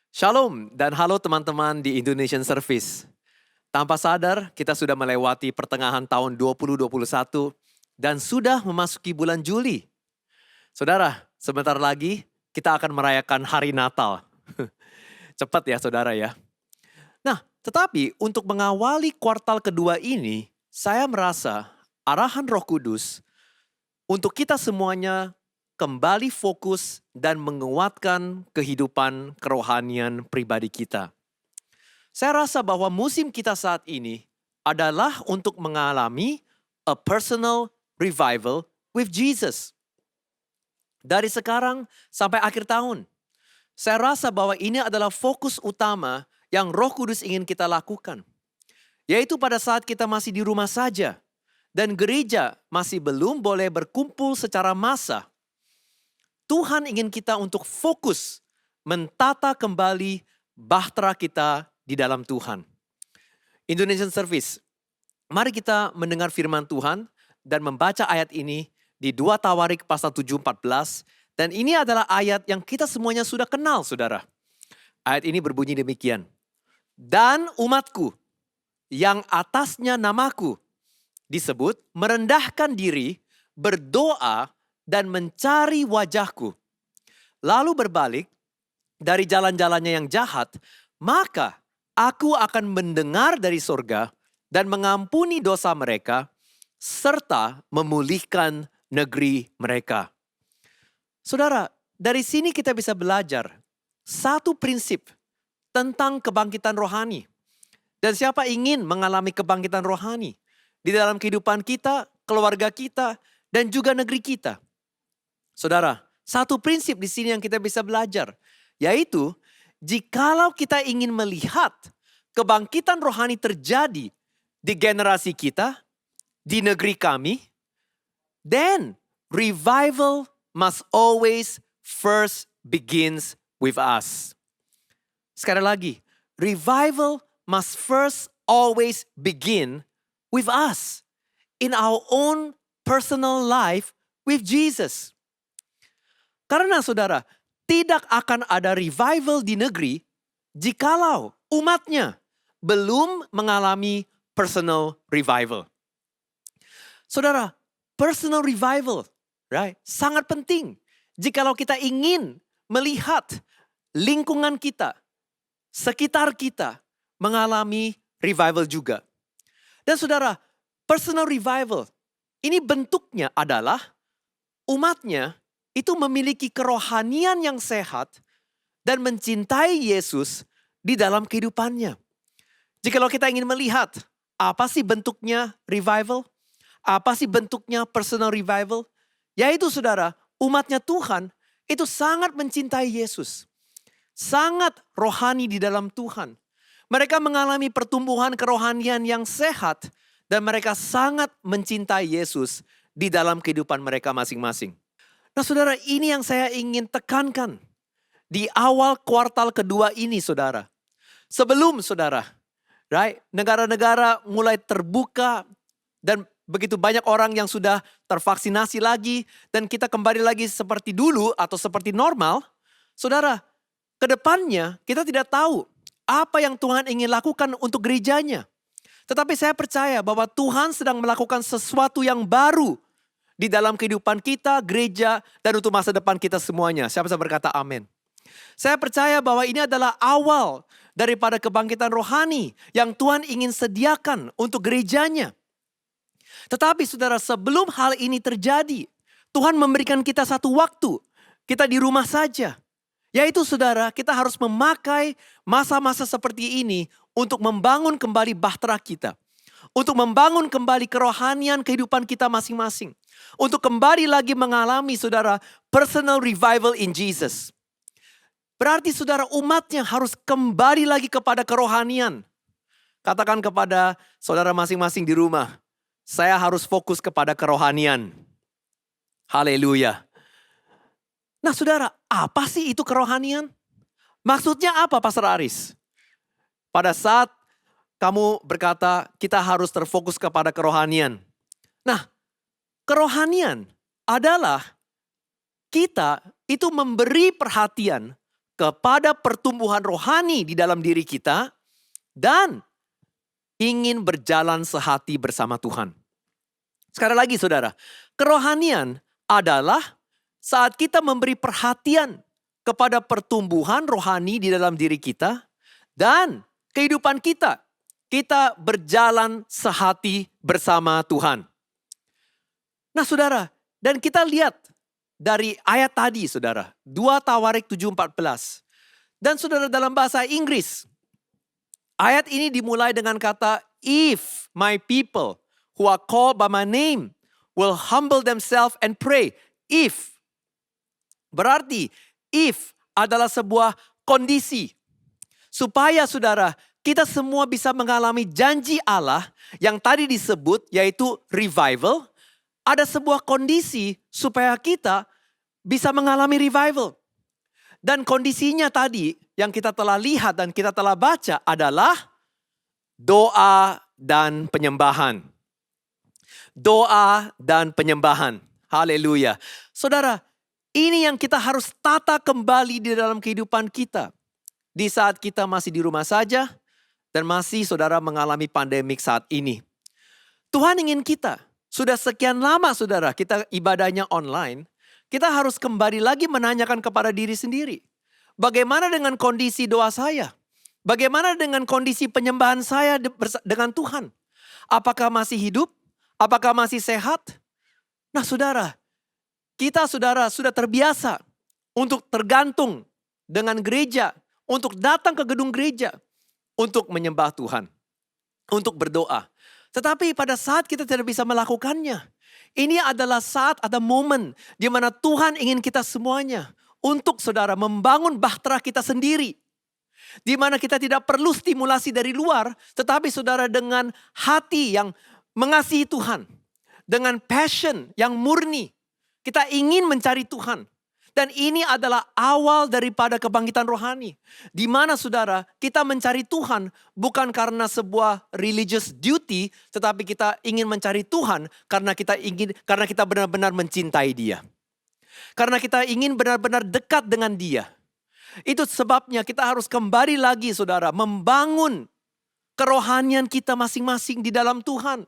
Shalom dan halo teman-teman di Indonesian Service. Tanpa sadar kita sudah melewati pertengahan tahun 2021 dan sudah memasuki bulan Juli. Saudara, sebentar lagi kita akan merayakan hari Natal. Cepat ya saudara ya. Nah, tetapi untuk mengawali kuartal kedua ini, saya merasa arahan Roh Kudus untuk kita semuanya kembali fokus dan menguatkan kehidupan kerohanian pribadi kita. Saya rasa bahwa musim kita saat ini adalah untuk mengalami a personal revival with Jesus. Dari sekarang sampai akhir tahun, saya rasa bahwa ini adalah fokus utama yang Roh Kudus ingin kita lakukan. Yaitu pada saat kita masih di rumah saja dan gereja masih belum boleh berkumpul secara massal. Tuhan ingin kita untuk fokus mentata kembali bahtera kita di dalam Tuhan. Indonesian Service, mari kita mendengar firman Tuhan dan membaca ayat ini di 2 Tawarik pasal 7:14. Dan ini adalah ayat yang kita semuanya sudah kenal, saudara. Ayat ini berbunyi demikian. Dan umatku yang atasnya namaku disebut merendahkan diri, berdoa, dan mencari wajahku, lalu berbalik dari jalan-jalannya yang jahat, maka aku akan mendengar dari sorga dan mengampuni dosa mereka, serta memulihkan negeri mereka. Saudara, dari sini kita bisa belajar satu prinsip tentang kebangkitan rohani. Dan siapa ingin mengalami kebangkitan rohani di dalam kehidupan kita, keluarga kita, dan juga negeri kita. Saudara, satu prinsip di sini yang kita bisa belajar, yaitu jikalau kita ingin melihat kebangkitan rohani terjadi di generasi kita, di negeri kami, then revival must always first begins with us. Sekali lagi, revival must first always begin with us in our own personal life with Jesus. Karena saudara, tidak akan ada revival di negeri jikalau umatnya belum mengalami personal revival. Saudara, personal revival, right? Sangat penting jikalau kita ingin melihat lingkungan kita, sekitar kita mengalami revival juga. Dan saudara, personal revival ini bentuknya adalah umatnya itu memiliki kerohanian yang sehat dan mencintai Yesus di dalam kehidupannya. Jikalau kita ingin melihat apa sih bentuknya revival, apa sih bentuknya personal revival, yaitu saudara, umatnya Tuhan itu sangat mencintai Yesus. Sangat rohani di dalam Tuhan. Mereka mengalami pertumbuhan kerohanian yang sehat dan mereka sangat mencintai Yesus di dalam kehidupan mereka masing-masing. Nah saudara, ini yang saya ingin tekankan di awal kuartal kedua ini saudara. Sebelum saudara, right, negara-negara mulai terbuka dan begitu banyak orang yang sudah tervaksinasi lagi dan kita kembali lagi seperti dulu atau seperti normal, saudara, ke depannya kita tidak tahu apa yang Tuhan ingin lakukan untuk gerejanya. Tetapi saya percaya bahwa Tuhan sedang melakukan sesuatu yang baru di dalam kehidupan kita, gereja, dan untuk masa depan kita semuanya. Siapa bisa berkata amin? Saya percaya bahwa ini adalah awal daripada kebangkitan rohani yang Tuhan ingin sediakan untuk gerejanya. Tetapi saudara, sebelum hal ini terjadi, Tuhan memberikan kita satu waktu. Kita di rumah saja. Yaitu saudara, kita harus memakai masa-masa seperti ini untuk membangun kembali bahtera kita. Untuk membangun kembali kerohanian kehidupan kita masing-masing. Untuk kembali lagi mengalami saudara personal revival in Jesus. Berarti saudara umatnya harus kembali lagi kepada kerohanian. Katakan kepada saudara masing-masing di rumah. Saya harus fokus kepada kerohanian. Haleluya. Nah saudara, apa sih itu kerohanian? Maksudnya apa Pastor Aris? Pada saat kamu berkata kita harus terfokus kepada kerohanian. Nah, kerohanian adalah kita itu memberi perhatian kepada pertumbuhan rohani di dalam diri kita dan ingin berjalan sehati bersama Tuhan. Sekali lagi saudara, kerohanian adalah saat kita memberi perhatian kepada pertumbuhan rohani di dalam diri kita dan kehidupan kita. Kita berjalan sehati bersama Tuhan. Nah saudara, dan kita lihat dari ayat tadi saudara, 2 Tawarik 7:14. Dan saudara dalam bahasa Inggris, ayat ini dimulai dengan kata, if my people who are called by my name will humble themselves and pray. If. Berarti, if adalah sebuah kondisi. Supaya saudara, kita semua bisa mengalami janji Allah yang tadi disebut yaitu revival. Ada sebuah kondisi supaya kita bisa mengalami revival. Dan kondisinya tadi yang kita telah lihat dan kita telah baca adalah doa dan penyembahan. Doa dan penyembahan. Haleluya. Saudara, ini yang kita harus tata kembali di dalam kehidupan kita. Di saat kita masih di rumah saja dan masih saudara mengalami pandemik saat ini. Tuhan ingin kita, sudah sekian lama saudara kita ibadahnya online, kita harus kembali lagi menanyakan kepada diri sendiri. Bagaimana dengan kondisi doa saya? Bagaimana dengan kondisi penyembahan saya dengan Tuhan? Apakah masih hidup? Apakah masih sehat? Nah saudara, kita saudara sudah terbiasa untuk tergantung dengan gereja, untuk datang ke gedung gereja, untuk menyembah Tuhan, untuk berdoa. Tetapi pada saat kita tidak bisa melakukannya, ini adalah saat, ada momen di mana Tuhan ingin kita semuanya untuk saudara membangun bahtera kita sendiri. Di mana kita tidak perlu stimulasi dari luar, tetapi saudara dengan hati yang mengasihi Tuhan, dengan passion yang murni, kita ingin mencari Tuhan. Dan ini adalah awal daripada kebangkitan rohani. Di mana saudara, kita mencari Tuhan bukan karena sebuah religious duty, tetapi kita ingin mencari Tuhan karena kita benar-benar mencintai Dia. Karena kita ingin benar-benar dekat dengan Dia. Itu sebabnya kita harus kembali lagi saudara, membangun kerohanian kita masing-masing di dalam Tuhan.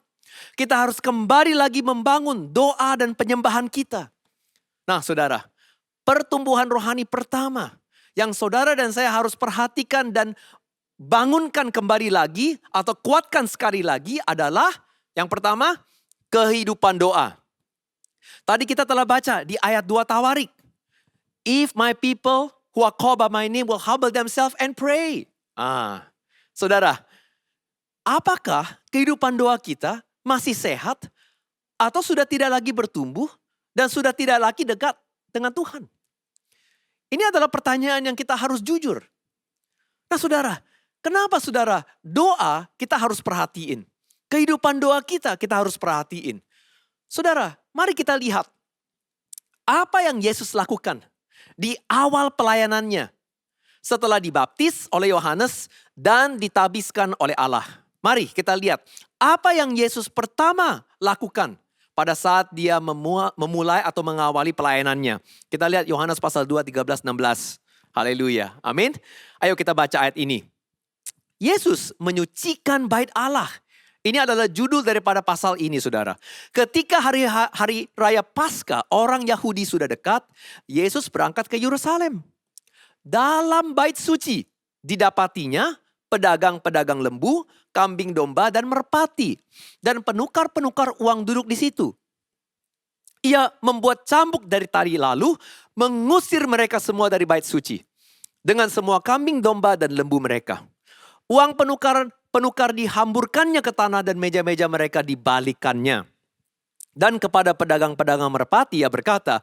Kita harus kembali lagi membangun doa dan penyembahan kita. Nah saudara, pertumbuhan rohani pertama yang saudara dan saya harus perhatikan dan bangunkan kembali lagi atau kuatkan sekali lagi adalah yang pertama, kehidupan doa. Tadi kita telah baca di ayat 2 Tawarik. If my people who are called by my name will humble themselves and pray. Saudara, apakah kehidupan doa kita masih sehat atau sudah tidak lagi bertumbuh dan sudah tidak lagi dekat dengan Tuhan? Ini adalah pertanyaan yang kita harus jujur. Nah saudara, kenapa saudara doa kita harus perhatiin? Kehidupan doa kita harus perhatiin. Saudara, mari kita lihat apa yang Yesus lakukan di awal pelayanannya setelah dibaptis oleh Yohanes dan ditabiskan oleh Allah. Mari kita lihat apa yang Yesus pertama lakukan pada saat dia memulai atau mengawali pelayanannya. Kita lihat Yohanes pasal 2, 13, 16. Haleluya. Amin. Ayo kita baca ayat ini. Yesus menyucikan bait Allah. Ini adalah judul daripada pasal ini saudara. Ketika hari raya Paskah, orang Yahudi sudah dekat, Yesus berangkat ke Yerusalem. Dalam bait suci didapatinya pedagang-pedagang lembu, kambing domba dan merpati. Dan penukar-penukar uang duduk di situ. Ia membuat cambuk dari tali lalu mengusir mereka semua dari bait suci. Dengan semua kambing domba dan lembu mereka. Uang penukar dihamburkannya ke tanah dan meja-meja mereka dibalikannya. Dan kepada pedagang-pedagang merpati ia berkata,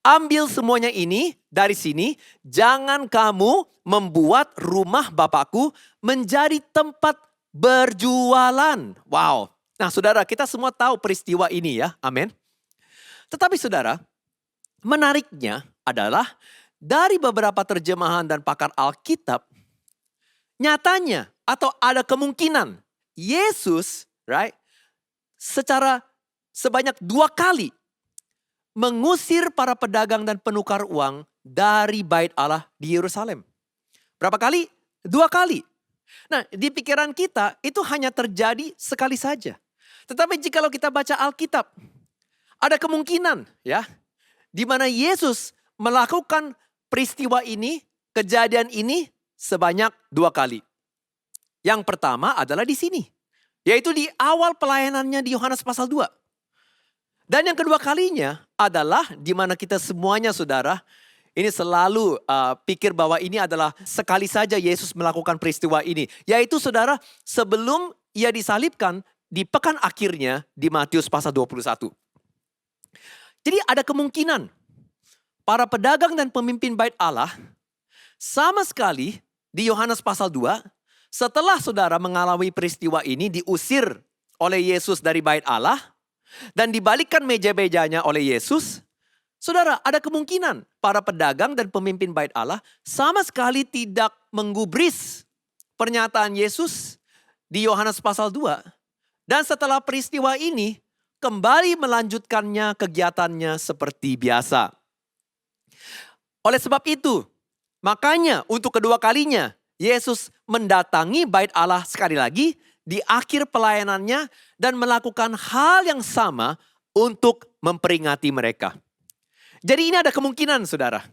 ambil semuanya ini dari sini, jangan kamu membuat rumah Bapakku menjadi tempat berjualan. Wow. Nah saudara, kita semua tahu peristiwa ini ya, amin. Tetapi saudara, menariknya adalah dari beberapa terjemahan dan pakar Alkitab, nyatanya atau ada kemungkinan Yesus, sebanyak 2 kali mengusir para pedagang dan penukar uang dari bait Allah di Yerusalem. Berapa kali? 2 kali. Nah, di pikiran kita itu hanya terjadi sekali saja. Tetapi jikalau kita baca Alkitab, ada kemungkinan ya, di mana Yesus melakukan peristiwa ini, kejadian ini sebanyak 2 kali. Yang pertama adalah di sini, yaitu di awal pelayanannya di Yohanes pasal 2. Dan yang kedua kalinya adalah di mana kita semuanya saudara, ini selalu pikir bahwa ini adalah sekali saja Yesus melakukan peristiwa ini. Yaitu saudara, sebelum ia disalibkan di pekan akhirnya di Matius pasal 21. Jadi ada kemungkinan para pedagang dan pemimpin bait Allah sama sekali di Yohanes pasal 2, setelah saudara mengalami peristiwa ini diusir oleh Yesus dari bait Allah dan dibalikkan meja-mejanya oleh Yesus, saudara, ada kemungkinan para pedagang dan pemimpin bait Allah sama sekali tidak menggubris pernyataan Yesus di Yohanes pasal 2. Dan setelah peristiwa ini, kembali melanjutkannya kegiatannya seperti biasa. Oleh sebab itu, makanya untuk kedua kalinya, Yesus mendatangi bait Allah sekali lagi di akhir pelayanannya dan melakukan hal yang sama untuk memperingati mereka. Jadi ini ada kemungkinan saudara.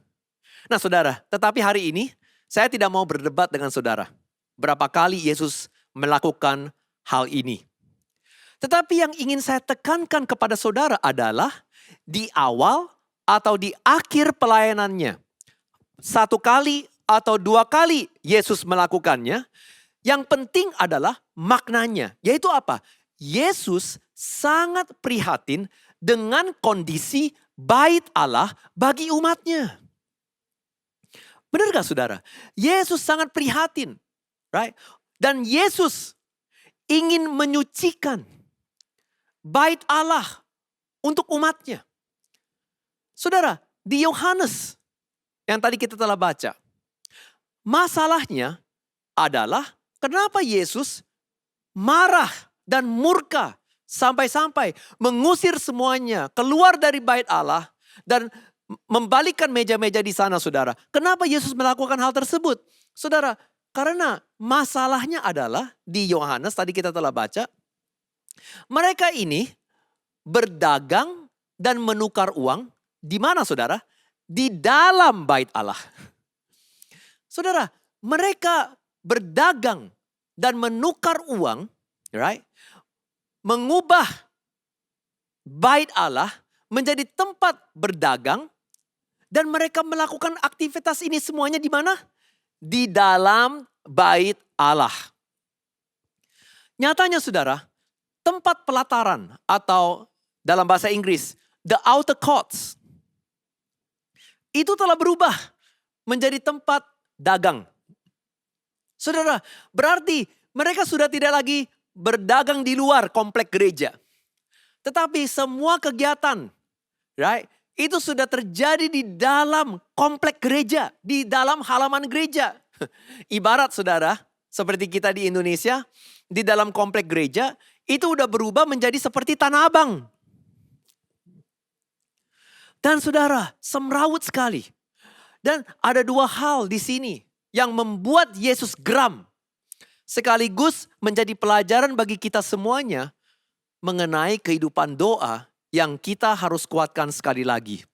Nah saudara, tetapi hari ini saya tidak mau berdebat dengan saudara. Berapa kali Yesus melakukan hal ini. Tetapi yang ingin saya tekankan kepada saudara adalah di awal atau di akhir pelayanannya. 1 kali atau 2 kali Yesus melakukannya. Yang penting adalah maknanya. Yaitu apa? Yesus sangat prihatin dengan kondisi bait Allah bagi umatnya. Benar gak saudara? Yesus sangat prihatin. Right? Dan Yesus ingin menyucikan bait Allah untuk umatnya. Saudara, di Yohanes yang tadi kita telah baca. Masalahnya adalah kenapa Yesus marah dan murka sampai-sampai mengusir semuanya keluar dari bait Allah dan membalikkan meja-meja di sana saudara. Kenapa Yesus melakukan hal tersebut? Saudara, karena masalahnya adalah di Yohanes tadi kita telah baca. Mereka ini berdagang dan menukar uang di mana saudara? Di dalam bait Allah. Saudara, mereka berdagang dan menukar uang, right? Mengubah bait Allah menjadi tempat berdagang dan mereka melakukan aktivitas ini semuanya di mana? Di dalam bait Allah. Nyatanya saudara, tempat pelataran atau dalam bahasa Inggris, the outer courts, itu telah berubah menjadi tempat dagang. Saudara, berarti mereka sudah tidak lagi berdagang di luar komplek gereja. Tetapi semua kegiatan, right, itu sudah terjadi di dalam komplek gereja, di dalam halaman gereja. Ibarat saudara, seperti kita di Indonesia, di dalam komplek gereja, itu udah berubah menjadi seperti Tanah Abang. Dan saudara, semrawut sekali. Dan ada 2 hal di sini yang membuat Yesus geram. Sekaligus menjadi pelajaran bagi kita semuanya mengenai kehidupan doa yang kita harus kuatkan sekali lagi.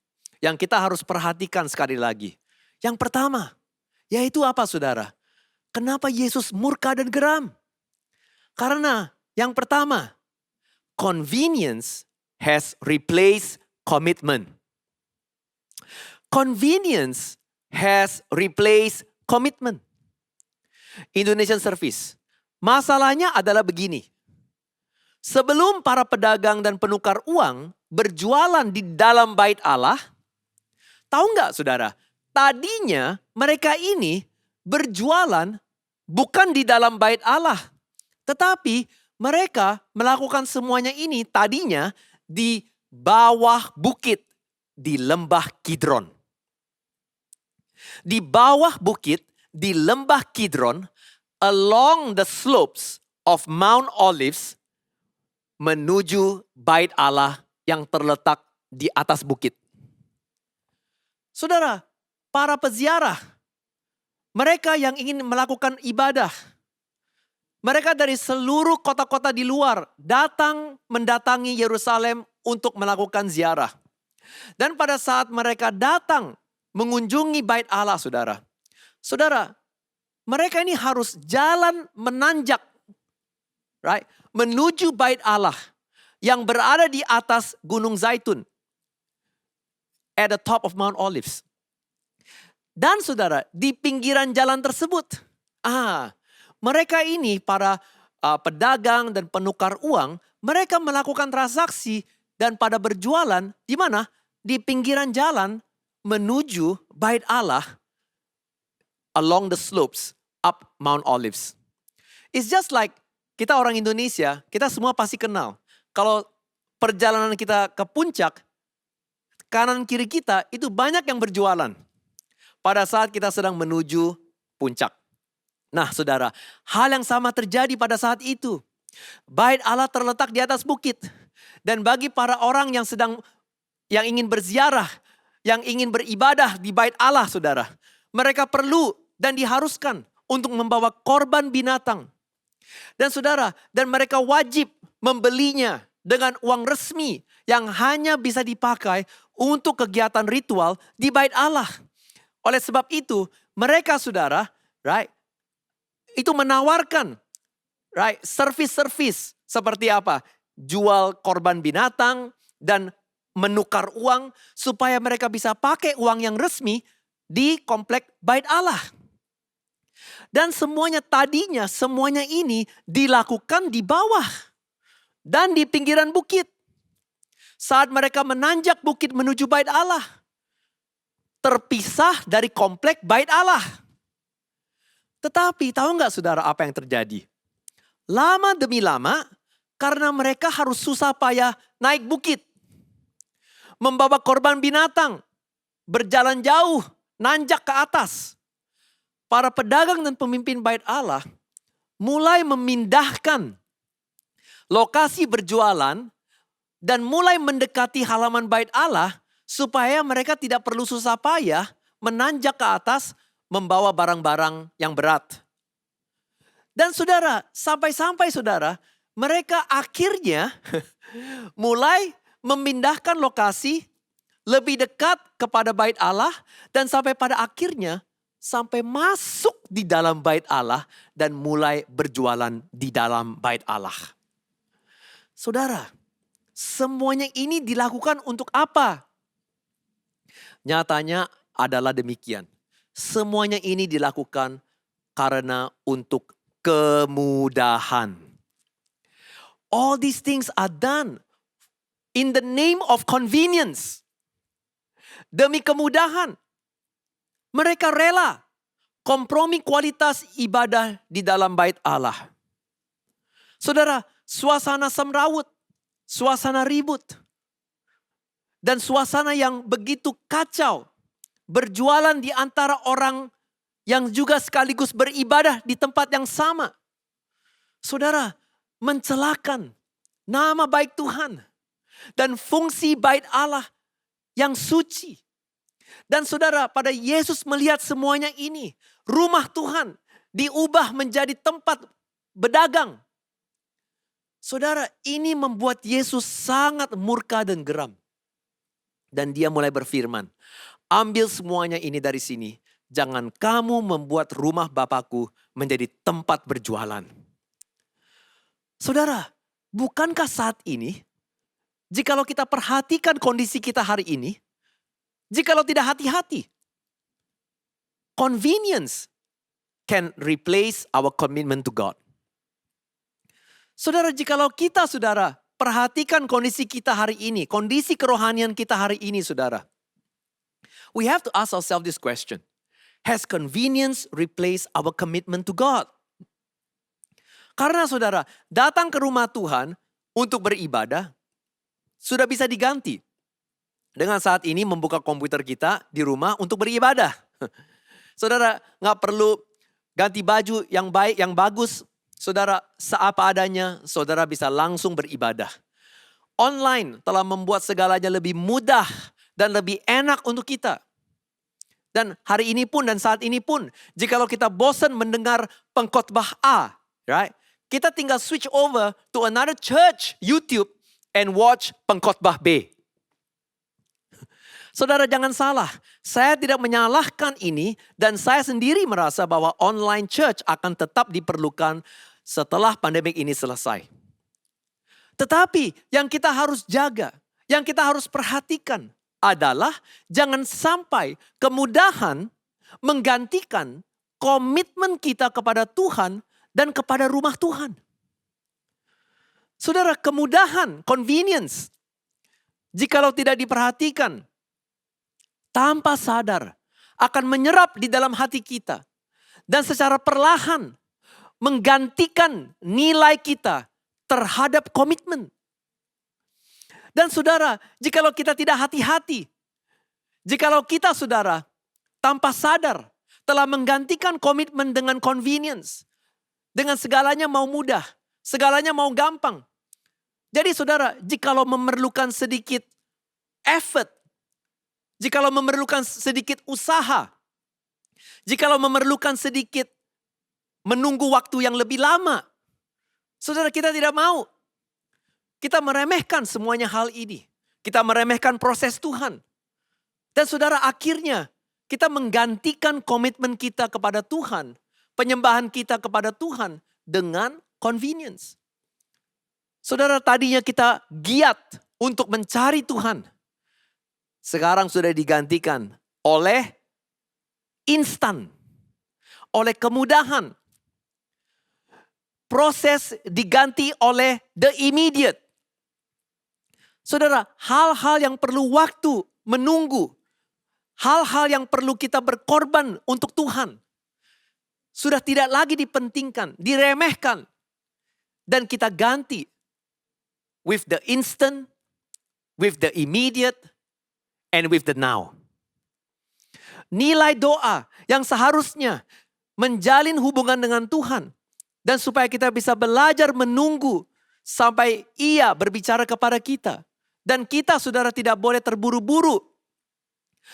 Yang kita harus perhatikan sekali lagi. Yang pertama, yaitu apa saudara? Kenapa Yesus murka dan geram? Karena yang pertama, convenience has replaced commitment. Convenience has replaced commitment. Indonesian Service. Masalahnya adalah begini. Sebelum para pedagang dan penukar uang berjualan di dalam bait Allah, tahu nggak saudara? Tadinya mereka ini berjualan bukan di dalam bait Allah. Tetapi mereka melakukan semuanya ini tadinya di bawah bukit di lembah Kidron. Di bawah bukit, di lembah Kidron, along the slopes of Mount Olives, menuju bait Allah yang terletak di atas bukit. Saudara, para peziarah. Mereka yang ingin melakukan ibadah. Mereka dari seluruh kota-kota di luar datang mendatangi Yerusalem untuk melakukan ziarah. Dan pada saat mereka datang mengunjungi bait Allah, saudara. Saudara, mereka ini harus jalan menanjak, right, menuju bait Allah yang berada di atas Gunung Zaitun, at the top of Mount Olives. Dan saudara, di pinggiran jalan tersebut, mereka ini para pedagang dan penukar uang, mereka melakukan transaksi dan pada berjualan di mana? Di pinggiran jalan menuju bait Allah along the slopes up Mount Olives. It's just like kita orang Indonesia, kita semua pasti kenal. Kalau perjalanan kita ke puncak, kanan kiri kita itu banyak yang berjualan pada saat kita sedang menuju puncak. Nah saudara, hal yang sama terjadi pada saat itu. Bait Allah terletak di atas bukit. Dan bagi para orang yang ingin berziarah, yang ingin beribadah di bait Allah saudara, mereka perlu dan diharuskan untuk membawa korban binatang. Dan saudara, dan mereka wajib membelinya dengan uang resmi yang hanya bisa dipakai untuk kegiatan ritual di bait Allah. Oleh sebab itu, mereka saudara, right, itu menawarkan, right, service seperti apa? Jual korban binatang dan menukar uang supaya mereka bisa pakai uang yang resmi di komplek bait Allah. Dan semuanya ini dilakukan di bawah dan di pinggiran bukit. Saat mereka menanjak bukit menuju bait Allah, terpisah dari komplek bait Allah. Tetapi tahu nggak saudara apa yang terjadi? Lama demi lama, karena mereka harus susah payah naik bukit, membawa korban binatang, berjalan jauh, nanjak ke atas. Para pedagang dan pemimpin bait Allah mulai memindahkan lokasi berjualan dan mulai mendekati halaman bait Allah supaya mereka tidak perlu susah payah menanjak ke atas membawa barang-barang yang berat. Dan saudara, sampai-sampai saudara, mereka akhirnya mulai memindahkan lokasi lebih dekat kepada bait Allah dan sampai pada akhirnya sampai masuk di dalam bait Allah dan mulai berjualan di dalam bait Allah. Saudara, semuanya ini dilakukan untuk apa? Nyatanya adalah demikian. Semuanya ini dilakukan karena untuk kemudahan. All these things are done in the name of convenience. Demi kemudahan. Mereka rela kompromi kualitas ibadah di dalam bait Allah. Saudara, suasana semrawut, suasana ribut, dan suasana yang begitu kacau, berjualan di antara orang yang juga sekaligus beribadah di tempat yang sama. Saudara, mencelakan nama baik Tuhan dan fungsi bait Allah yang suci. Dan saudara, pada Yesus melihat semuanya ini, rumah Tuhan diubah menjadi tempat berdagang. Saudara, ini membuat Yesus sangat murka dan geram. Dan dia mulai berfirman, ambil semuanya ini dari sini. Jangan kamu membuat rumah Bapakku menjadi tempat berjualan. Saudara, bukankah saat ini, jikalau kita perhatikan kondisi kita hari ini, jikalau tidak hati-hati, convenience can replace our commitment to God. Saudara, jikalau kita saudara perhatikan kondisi kita hari ini, kondisi kerohanian kita hari ini saudara. We have to ask ourselves this question. Has convenience replaced our commitment to God? Karena saudara, datang ke rumah Tuhan untuk beribadah sudah bisa diganti dengan saat ini membuka komputer kita di rumah untuk beribadah. Saudara, gak perlu ganti baju yang baik, yang bagus. Saudara, seapa adanya, saudara bisa langsung beribadah. Online telah membuat segalanya lebih mudah dan lebih enak untuk kita. Dan hari ini pun dan saat ini pun, jikalau kita bosan mendengar pengkhotbah A, right? Kita tinggal switch over to another church YouTube and watch pengkhotbah B. Saudara jangan salah, saya tidak menyalahkan ini dan saya sendiri merasa bahwa online church akan tetap diperlukan setelah pandemik ini selesai. Tetapi yang kita harus jaga, yang kita harus perhatikan adalah jangan sampai kemudahan menggantikan komitmen kita kepada Tuhan dan kepada rumah Tuhan. Saudara, kemudahan, convenience, jikalau tidak diperhatikan, tanpa sadar akan menyerap di dalam hati kita dan secara perlahan menggantikan nilai kita terhadap komitmen. Dan saudara, jikalau kita tidak hati-hati, jikalau kita saudara tanpa sadar telah menggantikan komitmen dengan convenience, dengan segalanya mau mudah, segalanya mau gampang. Jadi saudara, jikalau memerlukan sedikit effort, jikalau memerlukan sedikit usaha, jikalau memerlukan sedikit menunggu waktu yang lebih lama, saudara kita tidak mau. Kita meremehkan semuanya hal ini. Kita meremehkan proses Tuhan. Dan saudara akhirnya kita menggantikan komitmen kita kepada Tuhan, penyembahan kita kepada Tuhan dengan convenience. Saudara tadinya kita giat untuk mencari Tuhan. Sekarang sudah digantikan oleh instan, oleh kemudahan. Proses diganti oleh the immediate. Saudara, hal-hal yang perlu waktu menunggu, hal-hal yang perlu kita berkorban untuk Tuhan, sudah tidak lagi dipentingkan, diremehkan. Dan kita ganti with the instant, with the immediate, and with the now. Nilai doa yang seharusnya menjalin hubungan dengan Tuhan. Dan supaya kita bisa belajar menunggu sampai Ia berbicara kepada kita. Dan kita saudara tidak boleh terburu-buru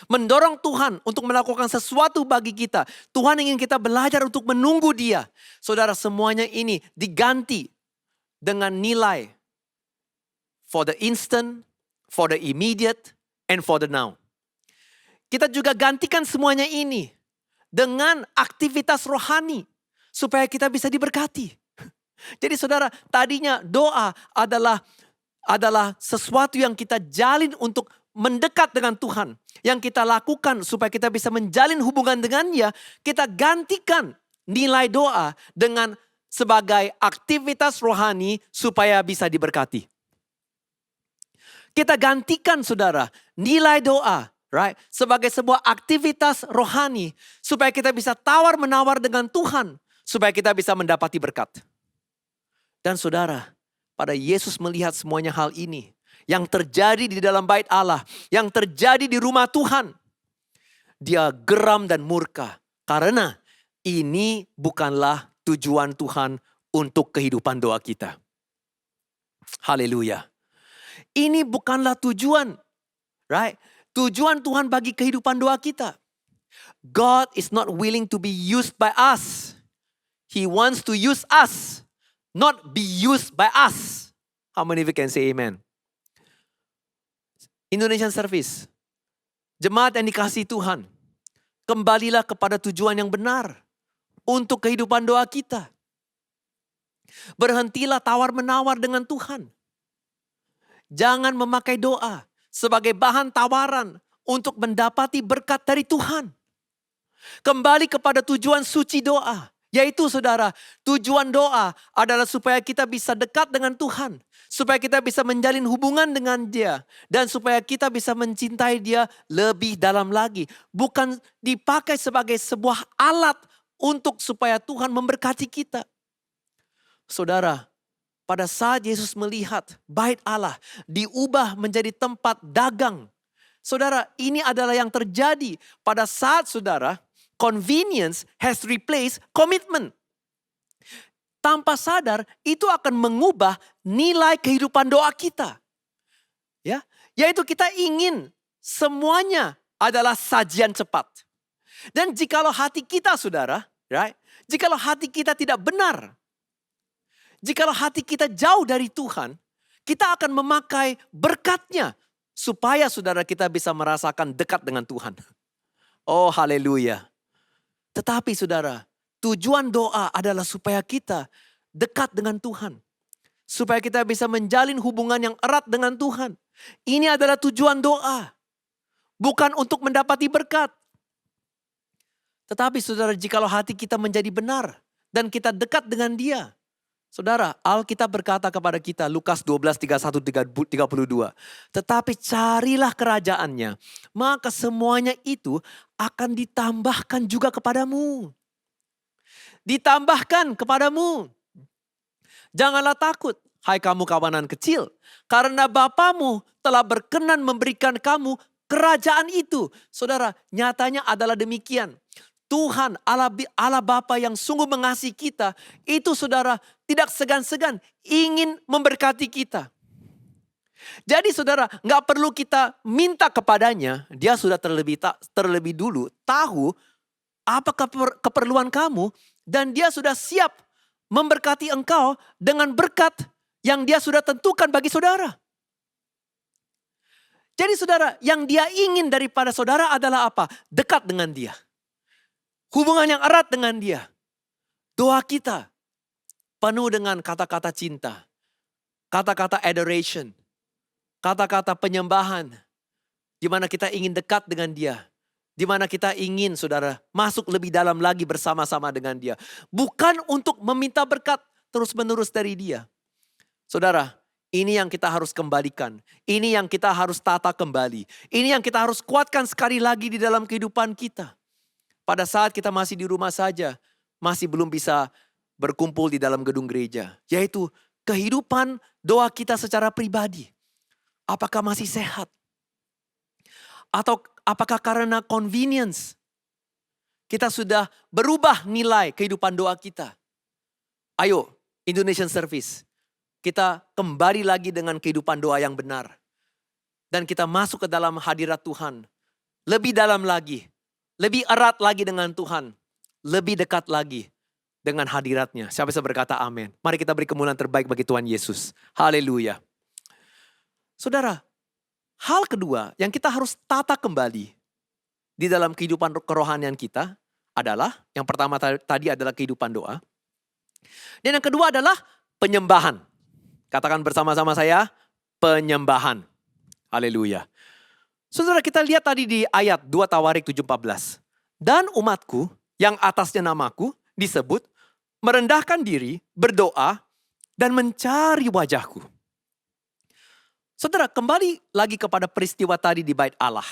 mendorong Tuhan untuk melakukan sesuatu bagi kita. Tuhan ingin kita belajar untuk menunggu Dia. Saudara semuanya ini diganti dengan nilai for the instant, for the immediate, and for the now. Kita juga gantikan semuanya ini dengan aktivitas rohani supaya kita bisa diberkati. Jadi saudara, tadinya doa adalah sesuatu yang kita jalin untuk mendekat dengan Tuhan. Yang kita lakukan supaya kita bisa menjalin hubungan dengannya. Kita gantikan nilai doa dengan sebagai aktivitas rohani supaya bisa diberkati. Kita gantikan saudara nilai doa, right, sebagai sebuah aktivitas rohani supaya kita bisa tawar-menawar dengan Tuhan. Supaya kita bisa mendapati berkat. Dan saudara, pada Yesus melihat semuanya hal ini. Yang terjadi di dalam bait Allah. Yang terjadi di rumah Tuhan. Dia geram dan murka. Karena ini bukanlah tujuan Tuhan untuk kehidupan doa kita. Haleluya. Ini bukanlah tujuan. Right? Tujuan Tuhan bagi kehidupan doa kita. God is not willing to be used by us. He wants to use us. Not be used by us. How many of you can say amen? Indonesian Service. Jemaat yang dikasihi Tuhan. Kembalilah kepada tujuan yang benar. Untuk kehidupan doa kita. Berhentilah tawar-menawar dengan Tuhan. Jangan memakai doa sebagai bahan tawaran untuk mendapati berkat dari Tuhan. Kembali kepada tujuan suci doa. Yaitu saudara, tujuan doa adalah supaya kita bisa dekat dengan Tuhan. Supaya kita bisa menjalin hubungan dengan Dia. Dan supaya kita bisa mencintai Dia lebih dalam lagi. Bukan dipakai sebagai sebuah alat untuk supaya Tuhan memberkati kita. Saudara, pada saat Yesus melihat bait Allah diubah menjadi tempat dagang. Saudara, ini adalah yang terjadi pada saat saudara, convenience has replaced commitment. Tanpa sadar itu akan mengubah nilai kehidupan doa kita. Ya, yaitu kita ingin semuanya adalah sajian cepat. Dan jikalau hati kita saudara, right? Jikalau hati kita tidak benar, jikalau hati kita jauh dari Tuhan, kita akan memakai berkat-Nya supaya saudara kita bisa merasakan dekat dengan Tuhan. Oh haleluya. Tetapi saudara, tujuan doa adalah supaya kita dekat dengan Tuhan. Supaya kita bisa menjalin hubungan yang erat dengan Tuhan. Ini adalah tujuan doa. Bukan untuk mendapati berkat. Tetapi saudara, jikalau hati kita menjadi benar dan kita dekat dengan Dia. Saudara, Alkitab berkata kepada kita, Lukas 12, 31, 32. Tetapi carilah kerajaannya, maka semuanya itu akan ditambahkan juga kepadamu. Ditambahkan kepadamu. Janganlah takut, hai kamu kawanan kecil, karena Bapamu telah berkenan memberikan kamu kerajaan itu. Saudara, nyatanya adalah demikian. Tuhan Allah Bapa yang sungguh mengasihi kita, itu saudara tidak segan-segan ingin memberkati kita. Jadi saudara, gak perlu kita minta kepadanya, dia sudah terlebih dulu tahu apa keperluan kamu, dan dia sudah siap memberkati engkau dengan berkat yang dia sudah tentukan bagi saudara. Jadi saudara, yang dia ingin daripada saudara adalah apa? Dekat dengan dia. Hubungan yang erat dengan dia. Doa kita penuh dengan kata-kata cinta. Kata-kata adoration. Kata-kata penyembahan. Di mana kita ingin dekat dengan dia. Di mana kita ingin saudara masuk lebih dalam lagi bersama-sama dengan dia. Bukan untuk meminta berkat terus-menerus dari dia. Saudara, ini yang kita harus kembalikan. Ini yang kita harus tata kembali. Ini yang kita harus kuatkan sekali lagi di dalam kehidupan kita. Pada saat kita masih di rumah saja, masih belum bisa berkumpul di dalam gedung gereja. Yaitu kehidupan doa kita secara pribadi. Apakah masih sehat? Atau apakah karena convenience kita sudah berubah nilai kehidupan doa kita? Ayo, Indonesian Service. Kita kembali lagi dengan kehidupan doa yang benar. Dan kita masuk ke dalam hadirat Tuhan. Lebih dalam lagi. Lebih erat lagi dengan Tuhan. Lebih dekat lagi dengan hadiratnya. Siapa bisa berkata amin? Mari kita beri kemuliaan terbaik bagi Tuhan Yesus. Haleluya. Saudara, hal kedua yang kita harus tata kembali di dalam kehidupan kerohanian kita adalah, yang pertama tadi adalah kehidupan doa. Dan yang kedua adalah penyembahan. Katakan bersama-sama saya, penyembahan. Haleluya. Saudara, kita lihat tadi di ayat 2 Tawarik 7:14. Dan umatku yang atasnya namaku disebut merendahkan diri, berdoa, dan mencari wajahku. Saudara, kembali lagi kepada peristiwa tadi di bait Allah.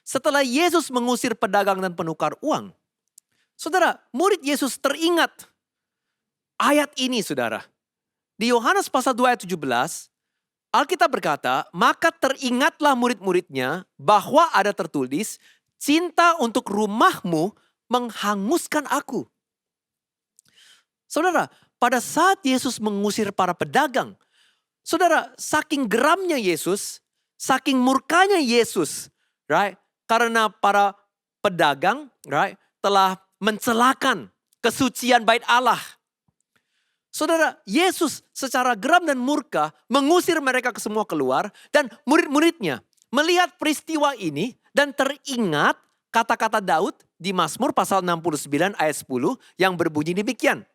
Setelah Yesus mengusir pedagang dan penukar uang, saudara, murid Yesus teringat ayat ini saudara. Di Yohanes pasal 2 ayat 17, Alkitab berkata, maka teringatlah murid-muridnya bahwa ada tertulis, cinta untuk rumahmu menghanguskan aku. Saudara, pada saat Yesus mengusir para pedagang, saudara, saking geramnya Yesus, saking murkanya Yesus, right? Karena para pedagang, right, telah mencelakan kesucian bait Allah. Saudara, Yesus secara geram dan murka mengusir mereka ke semua keluar, dan murid-muridnya melihat peristiwa ini dan teringat kata-kata Daud di Mazmur pasal 69 ayat 10 yang berbunyi demikian.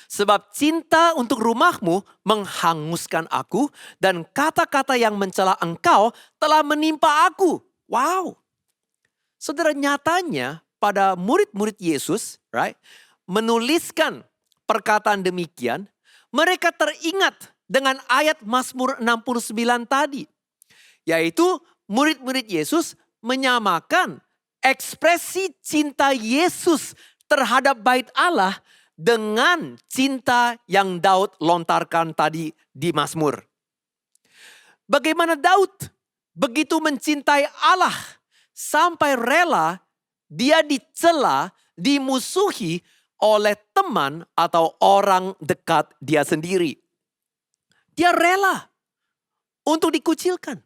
Sebab cinta untuk rumahmu menghanguskan aku, dan kata-kata yang mencela engkau telah menimpa aku. Wow. Saudara, nyatanya pada murid-murid Yesus, right, menuliskan perkataan demikian, mereka teringat dengan ayat Mazmur 69 tadi. Yaitu murid-murid Yesus menyamakan ekspresi cinta Yesus terhadap bait Allah dengan cinta yang Daud lontarkan tadi di Mazmur. Bagaimana Daud begitu mencintai Allah sampai rela dia dicela, dimusuhi oleh teman atau orang dekat dia sendiri. Dia rela untuk dikucilkan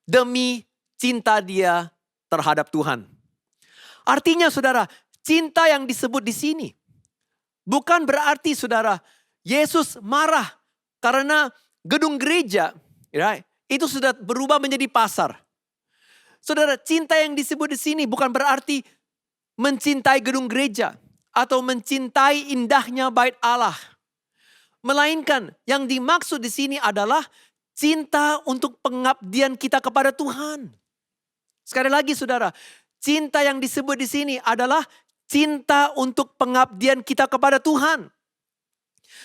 demi cinta dia terhadap Tuhan. Artinya saudara, cinta yang disebut di sini bukan berarti saudara, Yesus marah karena gedung gereja, right? Itu sudah berubah menjadi pasar. Saudara, cinta yang disebut di sini bukan berarti mencintai gedung gereja atau mencintai indahnya bait Allah. Melainkan yang dimaksud di sini adalah cinta untuk pengabdian kita kepada Tuhan. Sekali lagi saudara, cinta yang disebut di sini adalah cinta untuk pengabdian kita kepada Tuhan.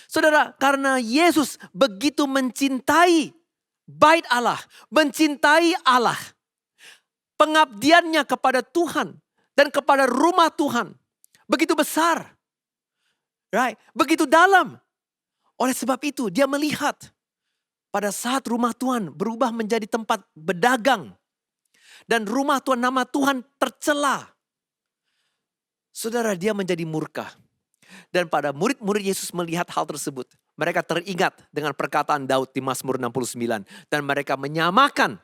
Saudara, karena Yesus begitu mencintai bait Allah, mencintai Allah, pengabdiannya kepada Tuhan dan kepada rumah Tuhan begitu besar. Right? Begitu dalam. Oleh sebab itu dia melihat pada saat rumah Tuhan berubah menjadi tempat berdagang. Dan rumah Tuhan, nama Tuhan tercela. Saudara, dia menjadi murka. Dan pada murid-murid Yesus melihat hal tersebut. Mereka teringat dengan perkataan Daud di Mazmur 69. Dan mereka menyamakan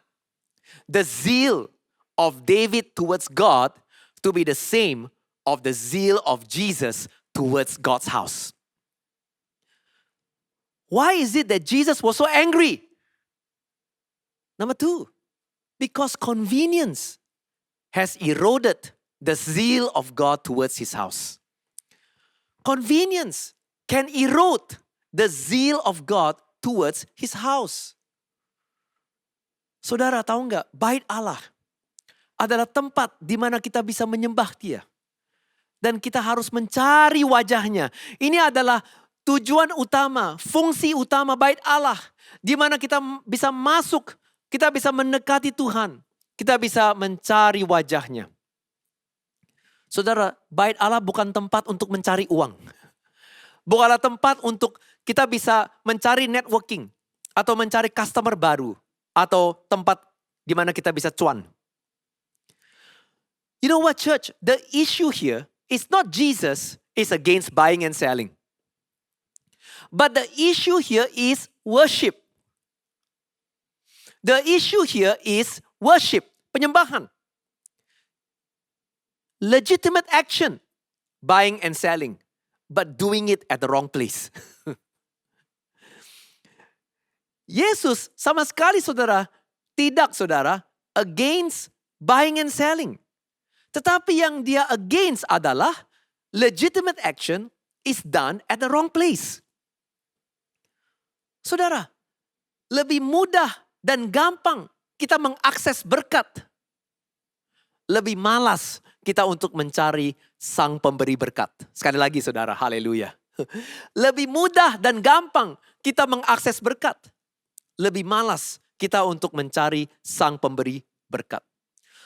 the zeal of David towards God to be the same of the zeal of Jesus towards God's house. Why is it that Jesus was so angry? Number 2, because convenience has eroded the zeal of God towards His house. Convenience can erode the zeal of God towards His house. Saudara tahu nggak, bait Allah adalah tempat di mana kita bisa menyembah Dia. Dan kita harus mencari wajahnya. Ini adalah tujuan utama, fungsi utama bait Allah. Di mana kita bisa masuk, kita bisa mendekati Tuhan. Kita bisa mencari wajahnya. Saudara, bait Allah bukan tempat untuk mencari uang. Bukanlah tempat untuk kita bisa mencari networking. Atau mencari customer baru. Atau tempat di mana kita bisa cuan. You know what, church? The issue here is not Jesus is against buying and selling. But the issue here is worship. The issue here is worship, penyembahan. Legitimate action, buying and selling, but doing it at the wrong place. Yesus sama sekali saudara, tidak saudara, against buying and selling. Tetapi yang dia against adalah legitimate action is done at the wrong place. Saudara, lebih mudah dan gampang kita mengakses berkat. Lebih malas kita untuk mencari sang pemberi berkat. Sekali lagi saudara, haleluya. Lebih mudah dan gampang kita mengakses berkat. Lebih malas kita untuk mencari sang pemberi berkat.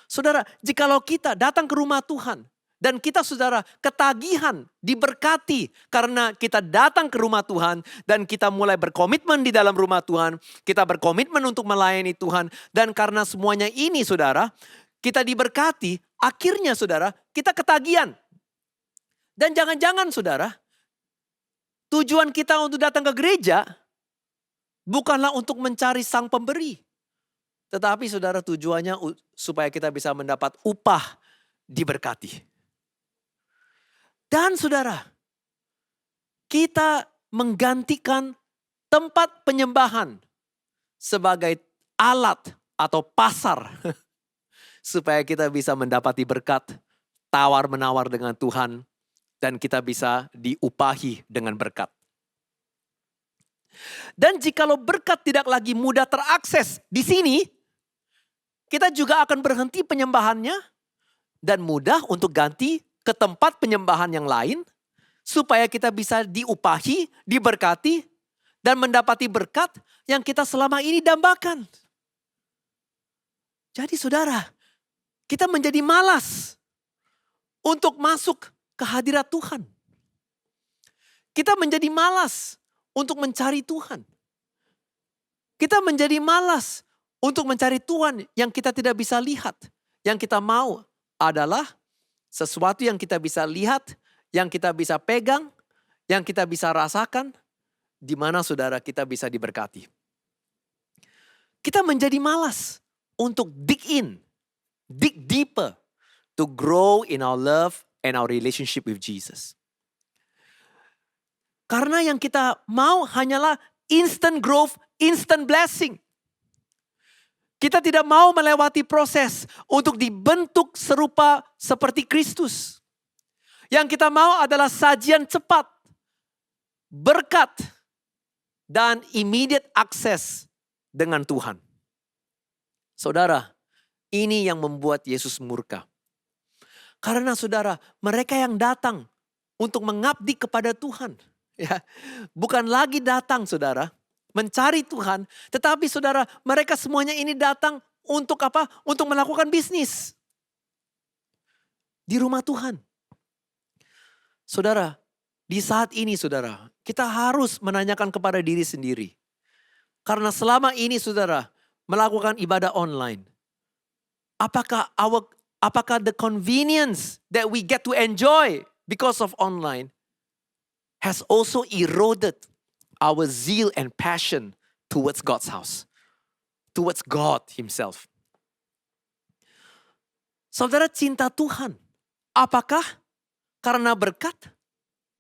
Saudara, jikalau kita datang ke rumah Tuhan. Dan kita saudara ketagihan, diberkati karena kita datang ke rumah Tuhan. Dan kita mulai berkomitmen di dalam rumah Tuhan. Kita berkomitmen untuk melayani Tuhan. Dan karena semuanya ini saudara, kita diberkati. Akhirnya saudara, kita ketagihan. Dan jangan-jangan saudara, tujuan kita untuk datang ke gereja bukanlah untuk mencari sang pemberi. Tetapi saudara tujuannya supaya kita bisa mendapat upah diberkati. Dan saudara, kita menggantikan tempat penyembahan sebagai alat atau pasar. Supaya kita bisa mendapati berkat, tawar-menawar dengan Tuhan. Dan kita bisa diupahi dengan berkat. Dan jikalau berkat tidak lagi mudah terakses di sini, kita juga akan berhenti penyembahannya. Dan mudah untuk ganti ke tempat penyembahan yang lain. Supaya kita bisa diupahi, diberkati. Dan mendapati berkat yang kita selama ini dambakan. Jadi saudara, kita menjadi malas untuk masuk ke hadirat Tuhan. Kita menjadi malas untuk mencari Tuhan. Kita menjadi malas untuk mencari Tuhan yang kita tidak bisa lihat. Yang kita mau adalah sesuatu yang kita bisa lihat, yang kita bisa pegang, yang kita bisa rasakan, di mana saudara kita bisa diberkati. Kita menjadi malas untuk dig in, dig deeper, to grow in our love and our relationship with Jesus. Karena yang kita mau hanyalah instant growth, instant blessing. Kita tidak mau melewati proses untuk dibentuk serupa seperti Kristus. Yang kita mau adalah sajian cepat, berkat, dan immediate access dengan Tuhan. Saudara, ini yang membuat Yesus murka. Karena saudara, mereka yang datang untuk mengabdi kepada Tuhan, ya, bukan lagi datang saudara mencari Tuhan, tetapi saudara, mereka semuanya ini datang untuk apa? Untuk melakukan bisnis di rumah Tuhan. Saudara, di saat ini saudara, kita harus menanyakan kepada diri sendiri. Karena selama ini saudara melakukan ibadah online, apakah the convenience that we get to enjoy because of online has also eroded our zeal and passion towards God's house, towards God Himself. Saudara, cinta Tuhan, apakah karena berkat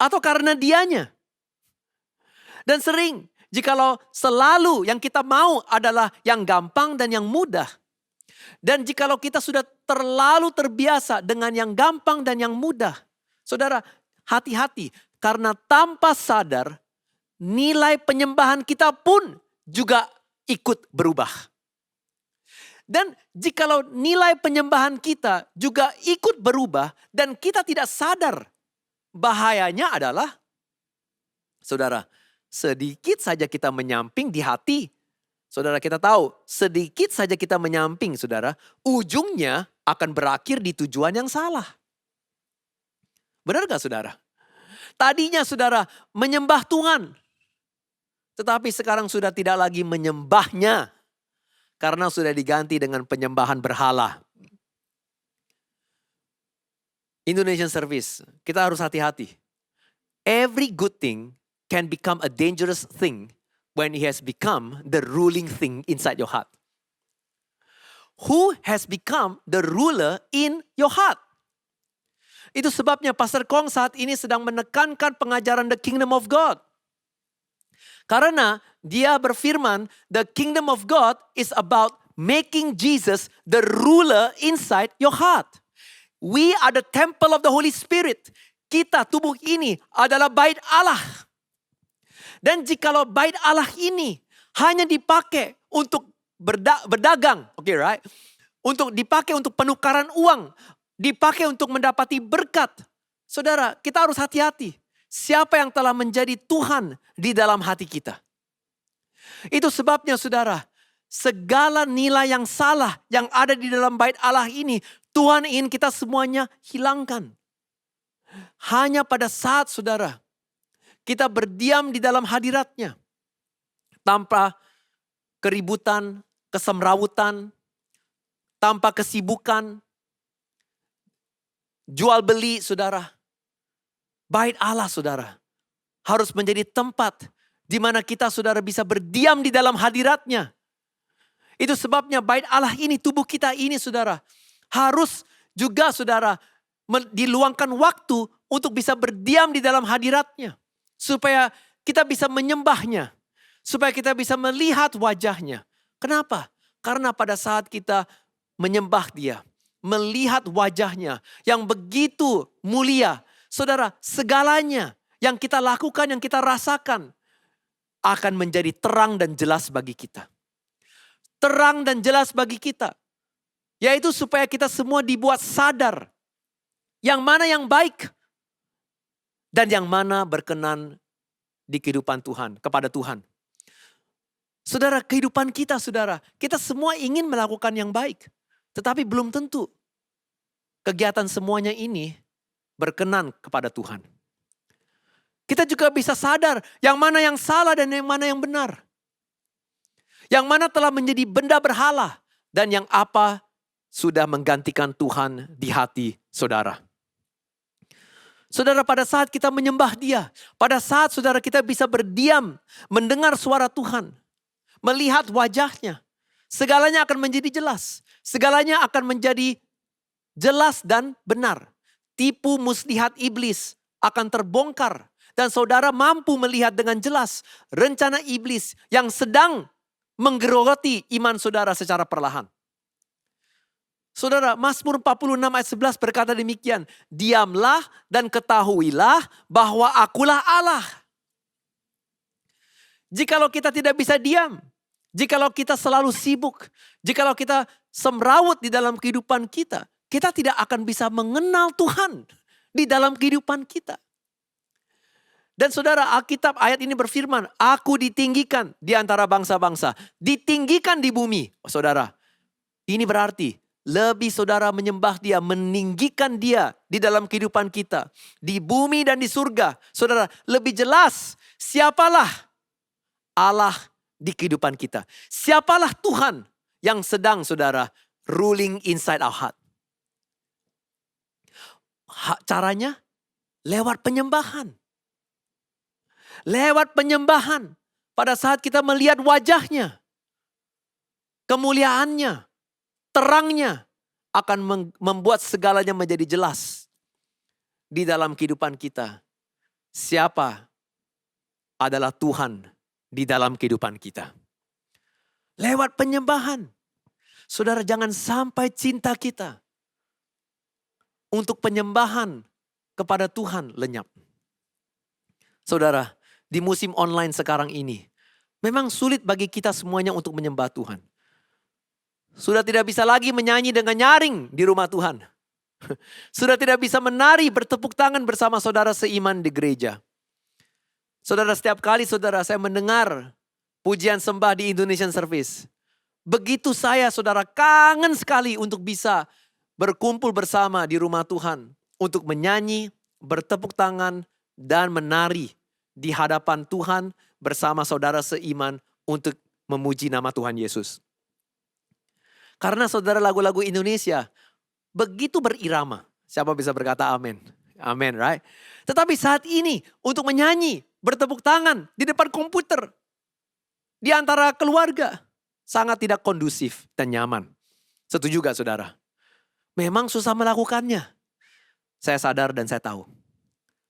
atau karena Dianya? Dan sering, jikalau selalu yang kita mau adalah yang gampang dan yang mudah. Dan jikalau kita sudah terlalu terbiasa dengan yang gampang dan yang mudah, saudara, hati-hati, karena tanpa sadar, nilai penyembahan kita pun juga ikut berubah. Dan jikalau nilai penyembahan kita juga ikut berubah dan kita tidak sadar, bahayanya adalah, saudara, sedikit saja kita menyamping di hati. Saudara, kita tahu sedikit saja kita menyamping, saudara, ujungnya akan berakhir di tujuan yang salah. Benar gak saudara? Tadinya saudara menyembah Tuhan, tetapi sekarang sudah tidak lagi menyembahnya. Karena sudah diganti dengan penyembahan berhala. Indonesian Service, kita harus hati-hati. Every good thing can become a dangerous thing when it has become the ruling thing inside your heart. Who has become the ruler in your heart? Itu sebabnya Pastor Kong saat ini sedang menekankan pengajaran the kingdom of God. Karena dia berfirman, the kingdom of God is about making Jesus the ruler inside your heart. We are the temple of the Holy Spirit. Kita, tubuh ini adalah bait Allah. Dan jikalau bait Allah ini hanya dipakai untuk berdagang, okay, right? Untuk dipakai untuk penukaran uang, dipakai untuk mendapati berkat. Saudara, kita harus hati-hati. Siapa yang telah menjadi Tuhan di dalam hati kita. Itu sebabnya saudara, segala nilai yang salah yang ada di dalam bait Allah ini, Tuhan ingin kita semuanya hilangkan. Hanya pada saat saudara, kita berdiam di dalam hadiratnya. Tanpa keributan, kesemrawutan, tanpa kesibukan, jual beli saudara. Bait Allah saudara harus menjadi tempat di mana kita saudara bisa berdiam di dalam hadiratnya. Itu sebabnya bait Allah ini, tubuh kita ini saudara, harus juga saudara diluangkan waktu untuk bisa berdiam di dalam hadiratnya. Supaya kita bisa menyembahnya. Supaya kita bisa melihat wajahnya. Kenapa? Karena pada saat kita menyembah Dia, melihat wajahnya yang begitu mulia, saudara, segalanya yang kita lakukan, yang kita rasakan akan menjadi terang dan jelas bagi kita. Terang dan jelas bagi kita. Yaitu supaya kita semua dibuat sadar yang mana yang baik dan yang mana berkenan di kehidupan Tuhan, kepada Tuhan. Saudara, kehidupan kita saudara, kita semua ingin melakukan yang baik. Tetapi belum tentu kegiatan semuanya ini berkenan kepada Tuhan. Kita juga bisa sadar yang mana yang salah dan yang mana yang benar. Yang mana telah menjadi benda berhala dan yang apa sudah menggantikan Tuhan di hati saudara. Saudara, pada saat kita menyembah Dia, pada saat saudara kita bisa berdiam, mendengar suara Tuhan, melihat wajahnya, segalanya akan menjadi jelas. Segalanya akan menjadi jelas dan benar. Tipu muslihat iblis akan terbongkar. Dan saudara mampu melihat dengan jelas rencana iblis yang sedang menggerogoti iman saudara secara perlahan. Saudara, Mazmur 46 ayat 11 berkata demikian. Diamlah dan ketahuilah bahwa akulah Allah. Jikalau kita tidak bisa diam, jikalau kita selalu sibuk, jikalau kita semrawut di dalam kehidupan kita, kita tidak akan bisa mengenal Tuhan di dalam kehidupan kita. Dan saudara, Alkitab ayat ini berfirman, aku ditinggikan di antara bangsa-bangsa, ditinggikan di bumi. Oh, saudara, ini berarti lebih saudara menyembah dia, meninggikan dia di dalam kehidupan kita. Di bumi dan di surga. Saudara, lebih jelas siapalah Allah di kehidupan kita. Siapalah Tuhan yang sedang saudara ruling inside our heart. Caranya lewat penyembahan. Lewat penyembahan. Pada saat kita melihat wajahnya. Kemuliaannya. Terangnya. Akan membuat segalanya menjadi jelas. Di dalam kehidupan kita. Siapa adalah Tuhan di dalam kehidupan kita. Lewat penyembahan. Saudara, jangan sampai cinta kita untuk penyembahan kepada Tuhan lenyap. Saudara, di musim online sekarang ini, memang sulit bagi kita semuanya untuk menyembah Tuhan. Sudah tidak bisa lagi menyanyi dengan nyaring di rumah Tuhan. Sudah tidak bisa menari bertepuk tangan bersama saudara seiman di gereja. Saudara, setiap kali saudara saya mendengar pujian sembah di Indonesian Service, begitu saya saudara kangen sekali untuk bisa berkumpul bersama di rumah Tuhan. Untuk menyanyi, bertepuk tangan, dan menari di hadapan Tuhan bersama saudara seiman untuk memuji nama Tuhan Yesus. Karena saudara, lagu-lagu Indonesia begitu berirama. Siapa bisa berkata amin? Amin, right? Tetapi saat ini untuk menyanyi, bertepuk tangan di depan komputer, di antara keluarga, sangat tidak kondusif dan nyaman. Setuju gak saudara? Memang susah melakukannya. Saya sadar dan saya tahu.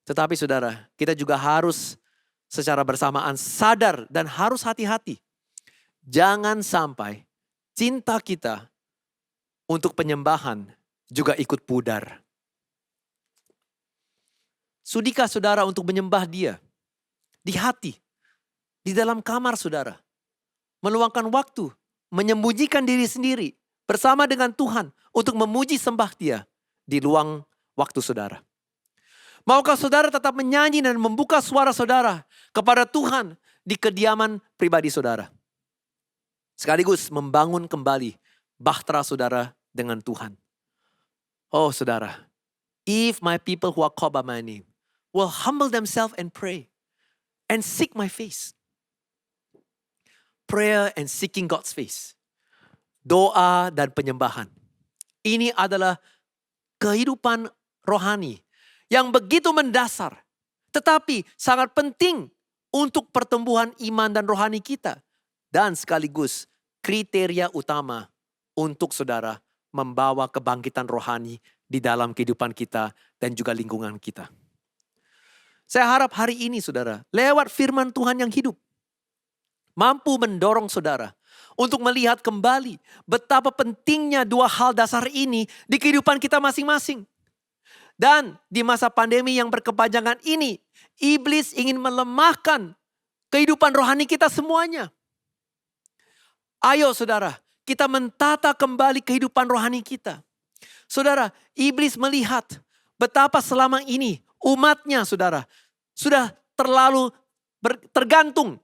Tetapi saudara, kita juga harus secara bersamaan sadar dan harus hati-hati. Jangan sampai cinta kita untuk penyembahan juga ikut pudar. Sudikah saudara untuk menyembah dia di hati, di dalam kamar saudara, meluangkan waktu, menyembunyikan diri sendiri bersama dengan Tuhan untuk memuji sembah dia di luang waktu saudara. Maukah saudara tetap menyanyi dan membuka suara saudara kepada Tuhan di kediaman pribadi saudara? Sekaligus membangun kembali bahtera saudara dengan Tuhan. Oh saudara, if my people who are called by my name will humble themselves and pray and seek my face. Prayer and seeking God's face. Doa dan penyembahan. Ini adalah kehidupan rohani yang begitu mendasar, tetapi sangat penting untuk pertumbuhan iman dan rohani kita. Dan sekaligus kriteria utama untuk saudara membawa kebangkitan rohani di dalam kehidupan kita dan juga lingkungan kita. Saya harap hari ini saudara, lewat firman Tuhan yang hidup, mampu mendorong saudara untuk melihat kembali betapa pentingnya dua hal dasar ini di kehidupan kita masing-masing. Dan di masa pandemi yang berkepanjangan ini, iblis ingin melemahkan kehidupan rohani kita semuanya. Ayo saudara, kita mentata kembali kehidupan rohani kita. Saudara, iblis melihat betapa selama ini umatnya saudara sudah terlalu tergantung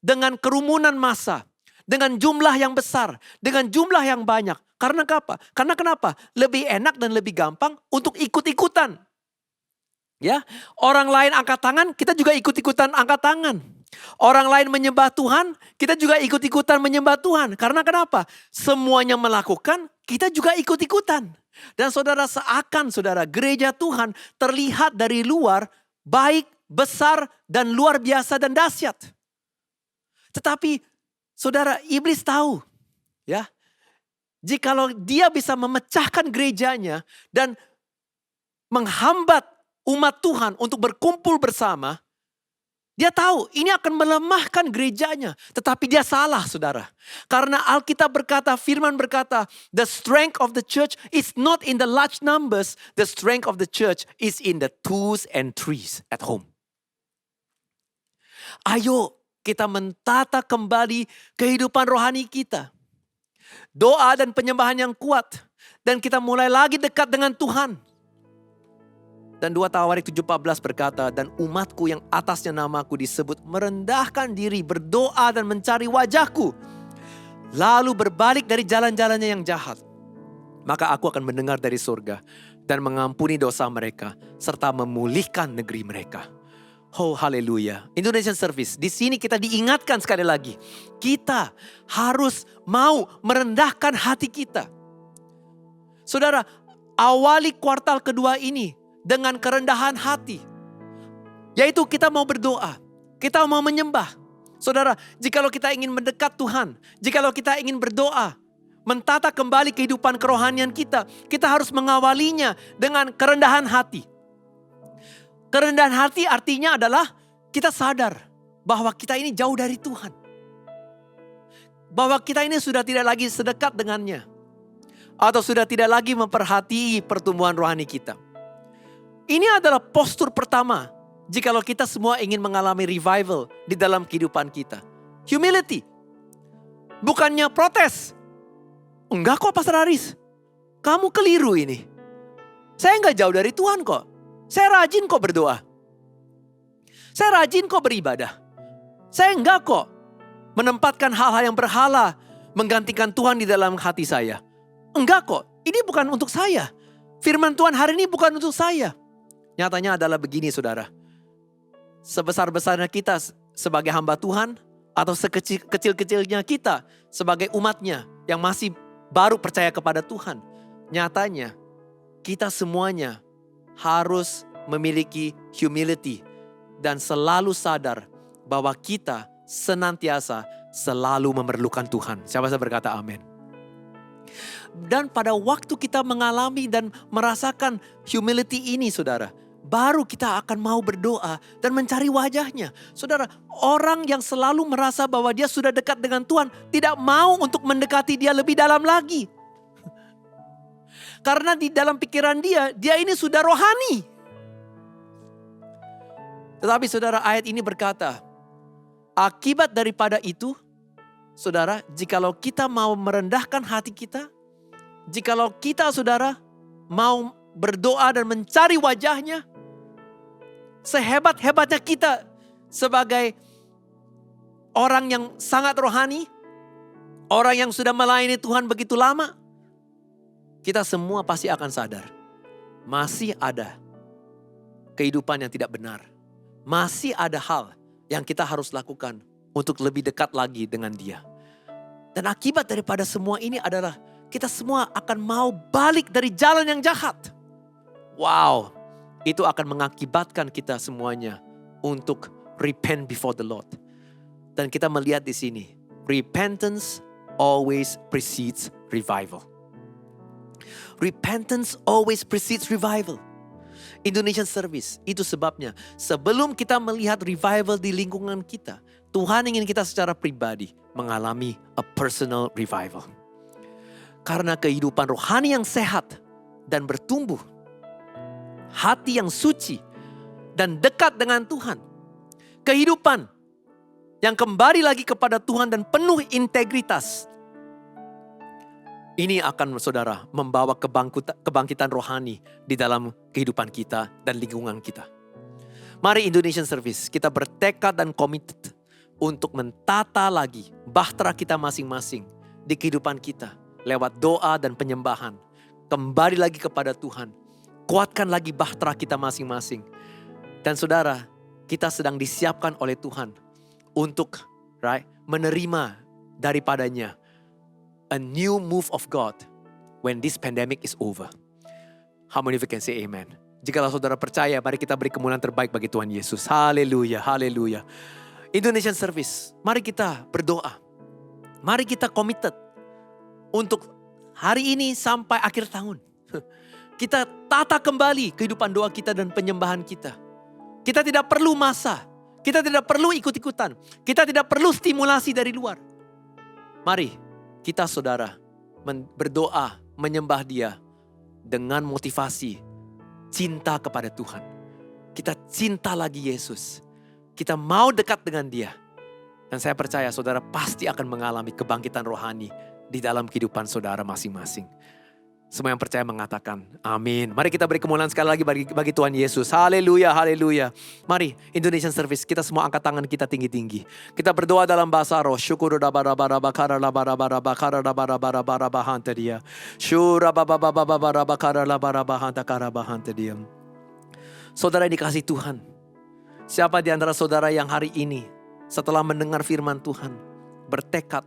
dengan kerumunan massa, dengan jumlah yang besar, dengan jumlah yang banyak. Karena apa? Karena kenapa? Lebih enak dan lebih gampang untuk ikut-ikutan. Ya, orang lain angkat tangan, kita juga ikut-ikutan angkat tangan. Orang lain menyembah Tuhan, kita juga ikut-ikutan menyembah Tuhan. Karena kenapa? Semuanya melakukan, kita juga ikut-ikutan. Dan saudara, seakan saudara gereja Tuhan terlihat dari luar baik, besar, dan luar biasa dan dahsyat. Tetapi saudara, iblis tahu, ya, jikalau dia bisa memecahkan gerejanya dan menghambat umat Tuhan untuk berkumpul bersama, dia tahu ini akan melemahkan gerejanya. Tetapi dia salah, saudara. Karena Alkitab berkata, firman berkata, the strength of the church is not in the large numbers. The strength of the church is in the twos and threes at home. Ayo kita mentata kembali kehidupan rohani kita. Doa dan penyembahan yang kuat. Dan kita mulai lagi dekat dengan Tuhan. Dan 2 Tawarik 7:14 berkata, dan umatku yang atasnya namaku disebut merendahkan diri, berdoa dan mencari wajahku. Lalu berbalik dari jalan-jalannya yang jahat. Maka aku akan mendengar dari surga dan mengampuni dosa mereka serta memulihkan negeri mereka. Oh haleluya. Indonesian Service, di sini kita diingatkan sekali lagi. Kita harus mau merendahkan hati kita. Saudara, awali kuartal kedua ini dengan kerendahan hati. Yaitu kita mau berdoa. Kita mau menyembah. Saudara, jikalau kita ingin mendekat Tuhan. Jikalau kita ingin berdoa. Mentata kembali kehidupan kerohanian kita. Kita harus mengawalinya dengan kerendahan hati. Kerendahan hati artinya adalah kita sadar bahwa kita ini jauh dari Tuhan. Bahwa kita ini sudah tidak lagi sedekat dengannya. Atau sudah tidak lagi memperhatii pertumbuhan rohani kita. Ini adalah postur pertama jikalau kita semua ingin mengalami revival di dalam kehidupan kita. Humility. Bukannya protes. Enggak kok Pastor Haris. Kamu keliru ini. Saya enggak jauh dari Tuhan kok. Saya rajin kok berdoa. Saya rajin kok beribadah. Saya enggak kok menempatkan hal-hal yang berhala menggantikan Tuhan di dalam hati saya. Enggak kok. Ini bukan untuk saya. Firman Tuhan hari ini bukan untuk saya. Nyatanya adalah begini saudara. Sebesar-besarnya kita sebagai hamba Tuhan atau sekecil-kecilnya kita sebagai umatnya yang masih baru percaya kepada Tuhan. Nyatanya kita semuanya harus memiliki humility dan selalu sadar bahwa kita senantiasa selalu memerlukan Tuhan. Siapa yang berkata amin? Dan pada waktu kita mengalami dan merasakan humility ini saudara, baru kita akan mau berdoa dan mencari wajahnya. Saudara, orang yang selalu merasa bahwa dia sudah dekat dengan Tuhan tidak mau untuk mendekati dia lebih dalam lagi. Karena di dalam pikiran dia ini sudah rohani. Tetapi saudara, ayat ini berkata, akibat daripada itu, saudara, jikalau kita mau merendahkan hati kita, jikalau kita saudara mau berdoa dan mencari wajahnya, sehebat-hebatnya kita sebagai orang yang sangat rohani, orang yang sudah melayani Tuhan begitu lama, kita semua pasti akan sadar, masih ada kehidupan yang tidak benar. Masih ada hal yang kita harus lakukan untuk lebih dekat lagi dengan Dia. Dan akibat daripada semua ini adalah kita semua akan mau balik dari jalan yang jahat. Wow, itu akan mengakibatkan kita semuanya untuk repent before the Lord. Dan kita melihat di sini, repentance always precedes revival. Repentance always precedes revival. Indonesian Service, itu sebabnya sebelum kita melihat revival di lingkungan kita, Tuhan ingin kita secara pribadi mengalami a personal revival. Karena kehidupan rohani yang sehat dan bertumbuh, hati yang suci dan dekat dengan Tuhan, kehidupan yang kembali lagi kepada Tuhan dan penuh integritas, ini akan saudara membawa kebangkitan rohani di dalam kehidupan kita dan lingkungan kita. Mari Indonesian Service, kita bertekad dan committed untuk mentata lagi bahtera kita masing-masing di kehidupan kita. Lewat doa dan penyembahan. Kembali lagi kepada Tuhan. Kuatkan lagi bahtera kita masing-masing. Dan saudara, kita sedang disiapkan oleh Tuhan untuk menerima daripadanya a new move of God when this pandemic is over. How many of you can say amen? Jikalau saudara percaya, mari kita beri kemuliaan terbaik bagi Tuhan Yesus. Haleluya, haleluya. Indonesian Service, mari kita berdoa. Mari kita committed untuk hari ini sampai akhir tahun. Kita tata kembali kehidupan doa kita dan penyembahan kita. Kita tidak perlu masa. Kita tidak perlu ikut-ikutan. Kita tidak perlu stimulasi dari luar. Mari kita saudara berdoa, menyembah Dia dengan motivasi cinta kepada Tuhan. Kita cinta lagi Yesus. Kita mau dekat dengan Dia. Dan saya percaya saudara pasti akan mengalami kebangkitan rohani di dalam kehidupan saudara masing-masing. Semua yang percaya mengatakan amin. Mari kita beri kemuliaan sekali lagi bagi Tuhan Yesus. Haleluya, haleluya. Mari Indonesian Service, kita semua angkat tangan kita tinggi-tinggi. Kita berdoa dalam bahasa roh. Syukur Saudara dikasih Tuhan. Siapa di antara saudara yang hari ini setelah mendengar firman Tuhan bertekad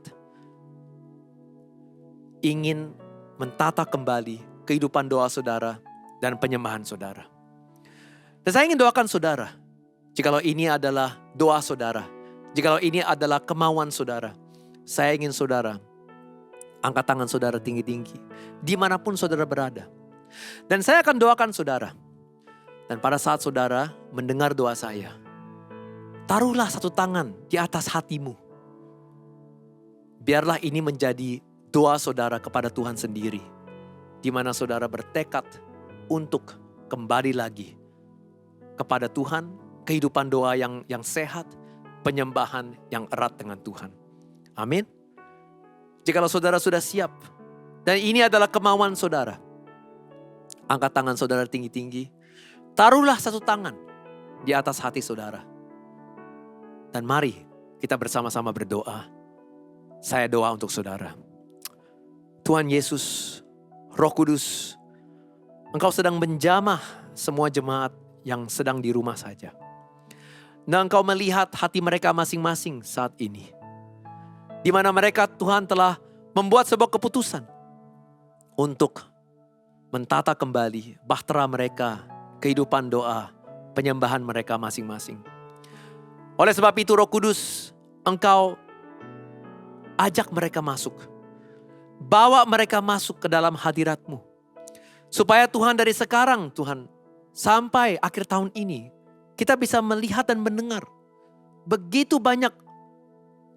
ingin mentata kembali kehidupan doa saudara dan penyembahan saudara. Dan saya ingin doakan saudara, jikalau ini adalah doa saudara, jikalau ini adalah kemauan saudara, saya ingin saudara angkat tangan saudara tinggi-tinggi, dimanapun saudara berada. Dan saya akan doakan saudara. Dan pada saat saudara mendengar doa saya, taruhlah satu tangan di atas hatimu. Biarlah ini menjadi doa saudara kepada Tuhan sendiri. Di mana saudara bertekad untuk kembali lagi kepada Tuhan. Kehidupan doa yang sehat. Penyembahan yang erat dengan Tuhan. Amin. Jikalau saudara sudah siap. Dan ini adalah kemauan saudara. Angkat tangan saudara tinggi-tinggi. Taruhlah satu tangan di atas hati saudara. Dan mari kita bersama-sama berdoa. Saya doa untuk saudara. Tuhan Yesus, Roh Kudus, Engkau sedang menjamah semua jemaat yang sedang di rumah saja. Dan Engkau melihat hati mereka masing-masing saat ini. Di mana mereka Tuhan telah membuat sebuah keputusan untuk mentata kembali bahtera mereka, kehidupan doa, penyembahan mereka masing-masing. Oleh sebab itu Roh Kudus, Engkau ajak mereka masuk. Bawa mereka masuk ke dalam hadirat-Mu. Supaya Tuhan dari sekarang Tuhan sampai akhir tahun ini kita bisa melihat dan mendengar begitu banyak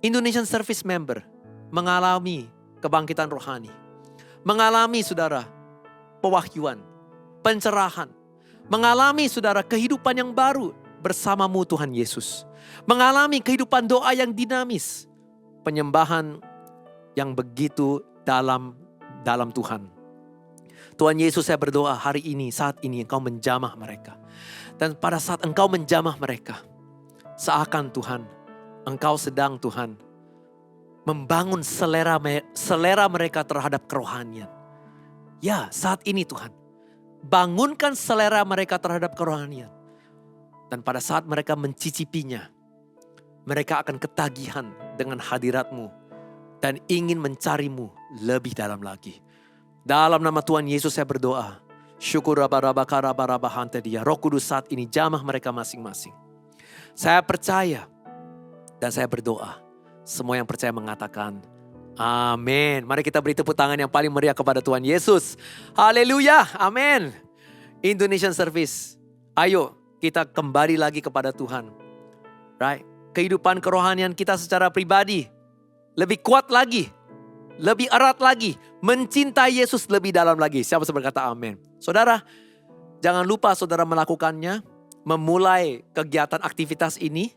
Indonesian Service Member mengalami kebangkitan rohani. Mengalami saudara pewahyuan, pencerahan. Mengalami saudara kehidupan yang baru bersama-Mu Tuhan Yesus. Mengalami kehidupan doa yang dinamis. Penyembahan yang begitu dalam Tuhan. Tuhan Yesus, saya berdoa hari ini, saat ini Engkau menjamah mereka. Dan pada saat Engkau menjamah mereka, seakan Tuhan, Engkau sedang Tuhan membangun selera mereka terhadap kerohanian. Ya, saat ini Tuhan, bangunkan selera mereka terhadap kerohanian. Dan pada saat mereka mencicipinya, mereka akan ketagihan dengan hadirat-Mu dan ingin mencari-Mu lebih dalam lagi. Dalam nama Tuhan Yesus saya berdoa. Syukur dia. Roh Kudus saat ini jamah mereka masing-masing. Saya percaya dan saya berdoa. Semua yang percaya mengatakan amin. Mari kita beri tepuk tangan yang paling meriah kepada Tuhan Yesus. Haleluya, amin. Indonesian Service, ayo kita kembali lagi kepada Tuhan. Right? Kehidupan kerohanian kita secara pribadi lebih kuat lagi, lebih erat lagi, mencintai Yesus lebih dalam lagi. Siapa yang berkata amin? Saudara, jangan lupa saudara melakukannya, memulai kegiatan aktivitas ini.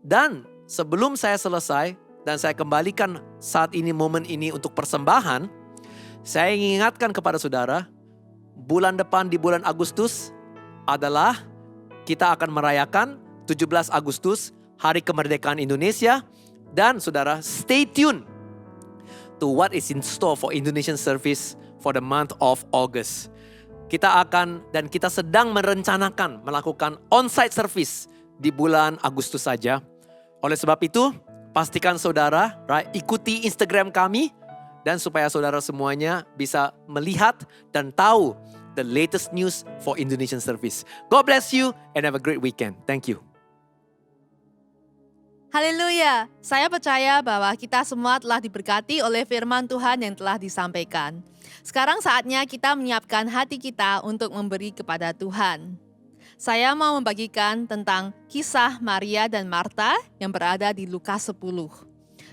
Dan sebelum saya selesai dan saya kembalikan saat ini, momen ini untuk persembahan, saya ingin ingatkan kepada saudara, bulan depan di bulan Agustus adalah kita akan merayakan 17 Agustus, Hari Kemerdekaan Indonesia. Dan saudara, stay tuned to what is in store for Indonesian Service for the month of August. Kita akan dan kita sedang merencanakan melakukan on-site service di bulan Agustus saja. Oleh sebab itu, pastikan saudara ikuti Instagram kami dan supaya saudara semuanya bisa melihat dan tahu the latest news for Indonesian Service. God bless you and have a great weekend. Thank you. Haleluya, saya percaya bahwa kita semua telah diberkati oleh firman Tuhan yang telah disampaikan. Sekarang saatnya kita menyiapkan hati kita untuk memberi kepada Tuhan. Saya mau membagikan tentang kisah Maria dan Marta yang berada di Lukas 10.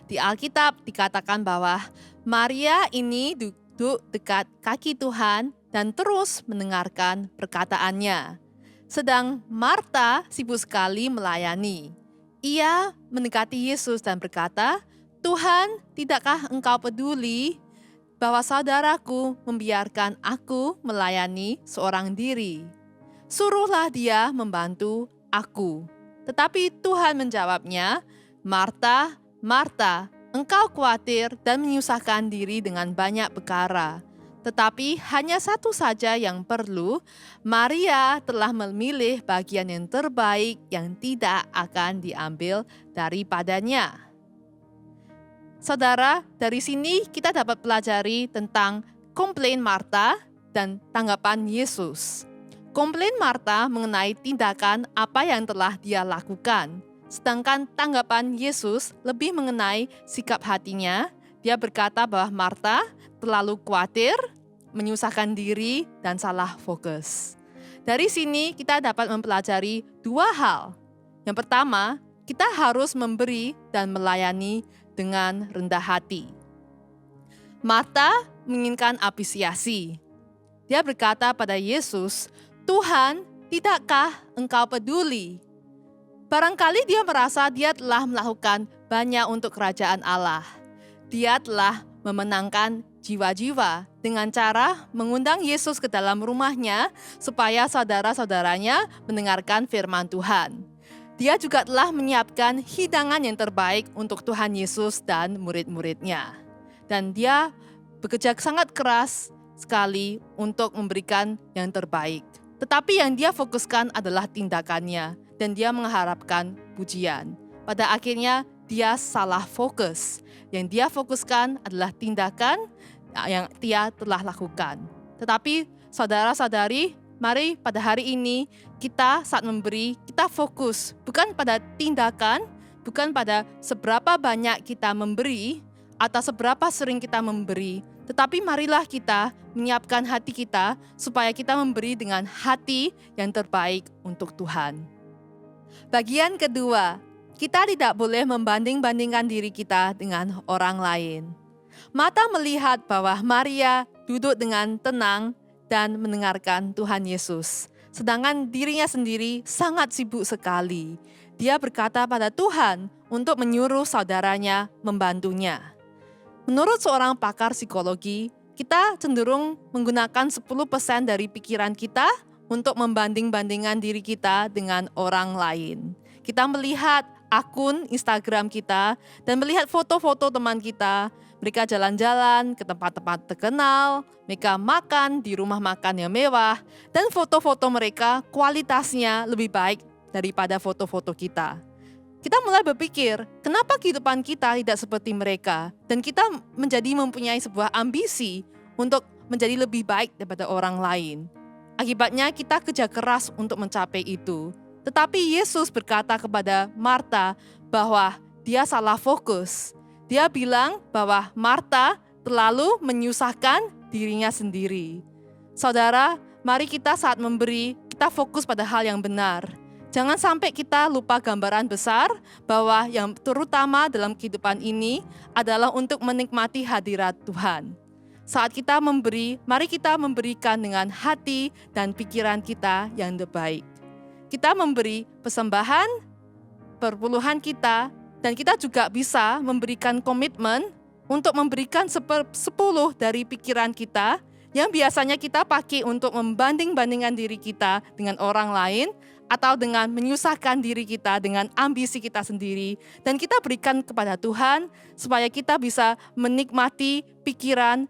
Di Alkitab dikatakan bahwa Maria ini duduk dekat kaki Tuhan dan terus mendengarkan perkataannya. Sedang Marta sibuk sekali melayani. Ia mendekati Yesus dan berkata, "Tuhan, tidakkah Engkau peduli bahwa saudaraku membiarkan aku melayani seorang diri? Suruhlah dia membantu aku." Tetapi Tuhan menjawabnya, "Marta, Marta, engkau khawatir dan menyusahkan diri dengan banyak perkara. Tetapi hanya satu saja yang perlu. Maria telah memilih bagian yang terbaik yang tidak akan diambil daripadanya." Saudara, dari sini kita dapat pelajari tentang komplain Marta dan tanggapan Yesus. Komplain Marta mengenai tindakan apa yang telah dia lakukan. Sedangkan tanggapan Yesus lebih mengenai sikap hatinya. Dia berkata bahwa Marta terlalu khawatir, menyusahkan diri, dan salah fokus. Dari sini kita dapat mempelajari dua hal. Yang pertama, kita harus memberi dan melayani dengan rendah hati. Marta menginginkan apresiasi. Dia berkata pada Yesus, "Tuhan, tidakkah Engkau peduli?" Barangkali dia merasa dia telah melakukan banyak untuk kerajaan Allah. Dia telah memenangkan jiwa-jiwa dengan cara mengundang Yesus ke dalam rumahnya supaya saudara-saudaranya mendengarkan firman Tuhan. Dia juga telah menyiapkan hidangan yang terbaik untuk Tuhan Yesus dan murid-muridnya. Dan dia bekerja sangat keras sekali untuk memberikan yang terbaik. Tetapi yang dia fokuskan adalah tindakannya, dan dia mengharapkan pujian. Pada akhirnya, dia salah fokus. Yang dia fokuskan adalah tindakan yang dia telah lakukan. Tetapi saudara-saudari, mari pada hari ini kita saat memberi, kita fokus bukan pada tindakan, bukan pada seberapa banyak kita memberi atau seberapa sering kita memberi, tetapi marilah kita menyiapkan hati kita supaya kita memberi dengan hati yang terbaik untuk Tuhan. Bagian kedua, kita tidak boleh membanding-bandingkan diri kita dengan orang lain. Mata melihat bahwa Maria duduk dengan tenang dan mendengarkan Tuhan Yesus. Sedangkan dirinya sendiri sangat sibuk sekali. Dia berkata pada Tuhan untuk menyuruh saudaranya membantunya. Menurut seorang pakar psikologi, kita cenderung menggunakan 10% dari pikiran kita untuk membanding-bandingkan diri kita dengan orang lain. Kita melihat akun Instagram kita dan melihat foto-foto teman kita. Mereka jalan-jalan ke tempat-tempat terkenal, mereka makan di rumah makan yang mewah, dan foto-foto mereka kualitasnya lebih baik daripada foto-foto kita. Kita mulai berpikir, kenapa kehidupan kita tidak seperti mereka? Dan kita mempunyai sebuah ambisi untuk menjadi lebih baik daripada orang lain. Akibatnya kita kerja keras untuk mencapai itu. Tetapi Yesus berkata kepada Marta bahwa dia salah fokus. Dia bilang bahwa Marta terlalu menyusahkan dirinya sendiri. Saudara, mari kita saat memberi, kita fokus pada hal yang benar. Jangan sampai kita lupa gambaran besar bahwa yang terutama dalam kehidupan ini adalah untuk menikmati hadirat Tuhan. Saat kita memberi, mari kita memberikan dengan hati dan pikiran kita yang terbaik. Kita memberi persembahan, perpuluhan kita, dan kita juga bisa memberikan komitmen untuk memberikan 10 dari pikiran kita yang biasanya kita pakai untuk membanding-bandingkan diri kita dengan orang lain atau dengan menyusahkan diri kita dengan ambisi kita sendiri. Dan kita berikan kepada Tuhan supaya kita bisa menikmati pikiran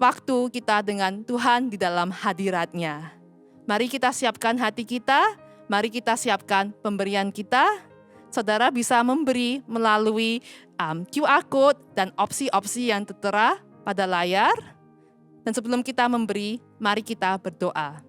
waktu kita dengan Tuhan di dalam hadirat-Nya. Mari kita siapkan hati kita, mari kita siapkan pemberian kita. Saudara bisa memberi melalui QR Code dan opsi-opsi yang tertera pada layar. Dan sebelum kita memberi, mari kita berdoa.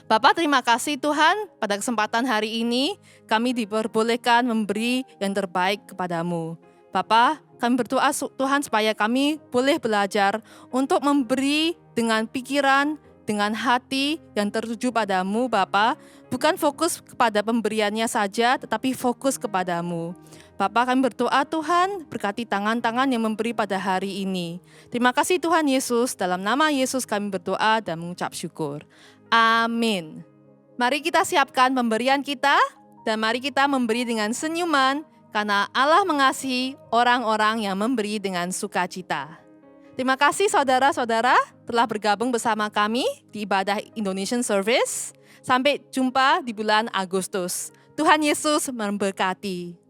Bapa, terima kasih Tuhan, pada kesempatan hari ini kami diperbolehkan memberi yang terbaik kepadamu. Bapa, kami berdoa Tuhan supaya kami boleh belajar untuk memberi dengan pikiran, dengan hati yang tertuju padamu Bapa, bukan fokus kepada pemberiannya saja, tetapi fokus kepadamu. Bapa, kami berdoa Tuhan, berkati tangan-tangan yang memberi pada hari ini. Terima kasih Tuhan Yesus, dalam nama Yesus kami berdoa dan mengucap syukur. Amin. Mari kita siapkan pemberian kita, dan mari kita memberi dengan senyuman, karena Allah mengasihi orang-orang yang memberi dengan sukacita. Terima kasih saudara-saudara telah bergabung bersama kami di ibadah Indonesian Service. Sampai jumpa di bulan Agustus. Tuhan Yesus memberkati.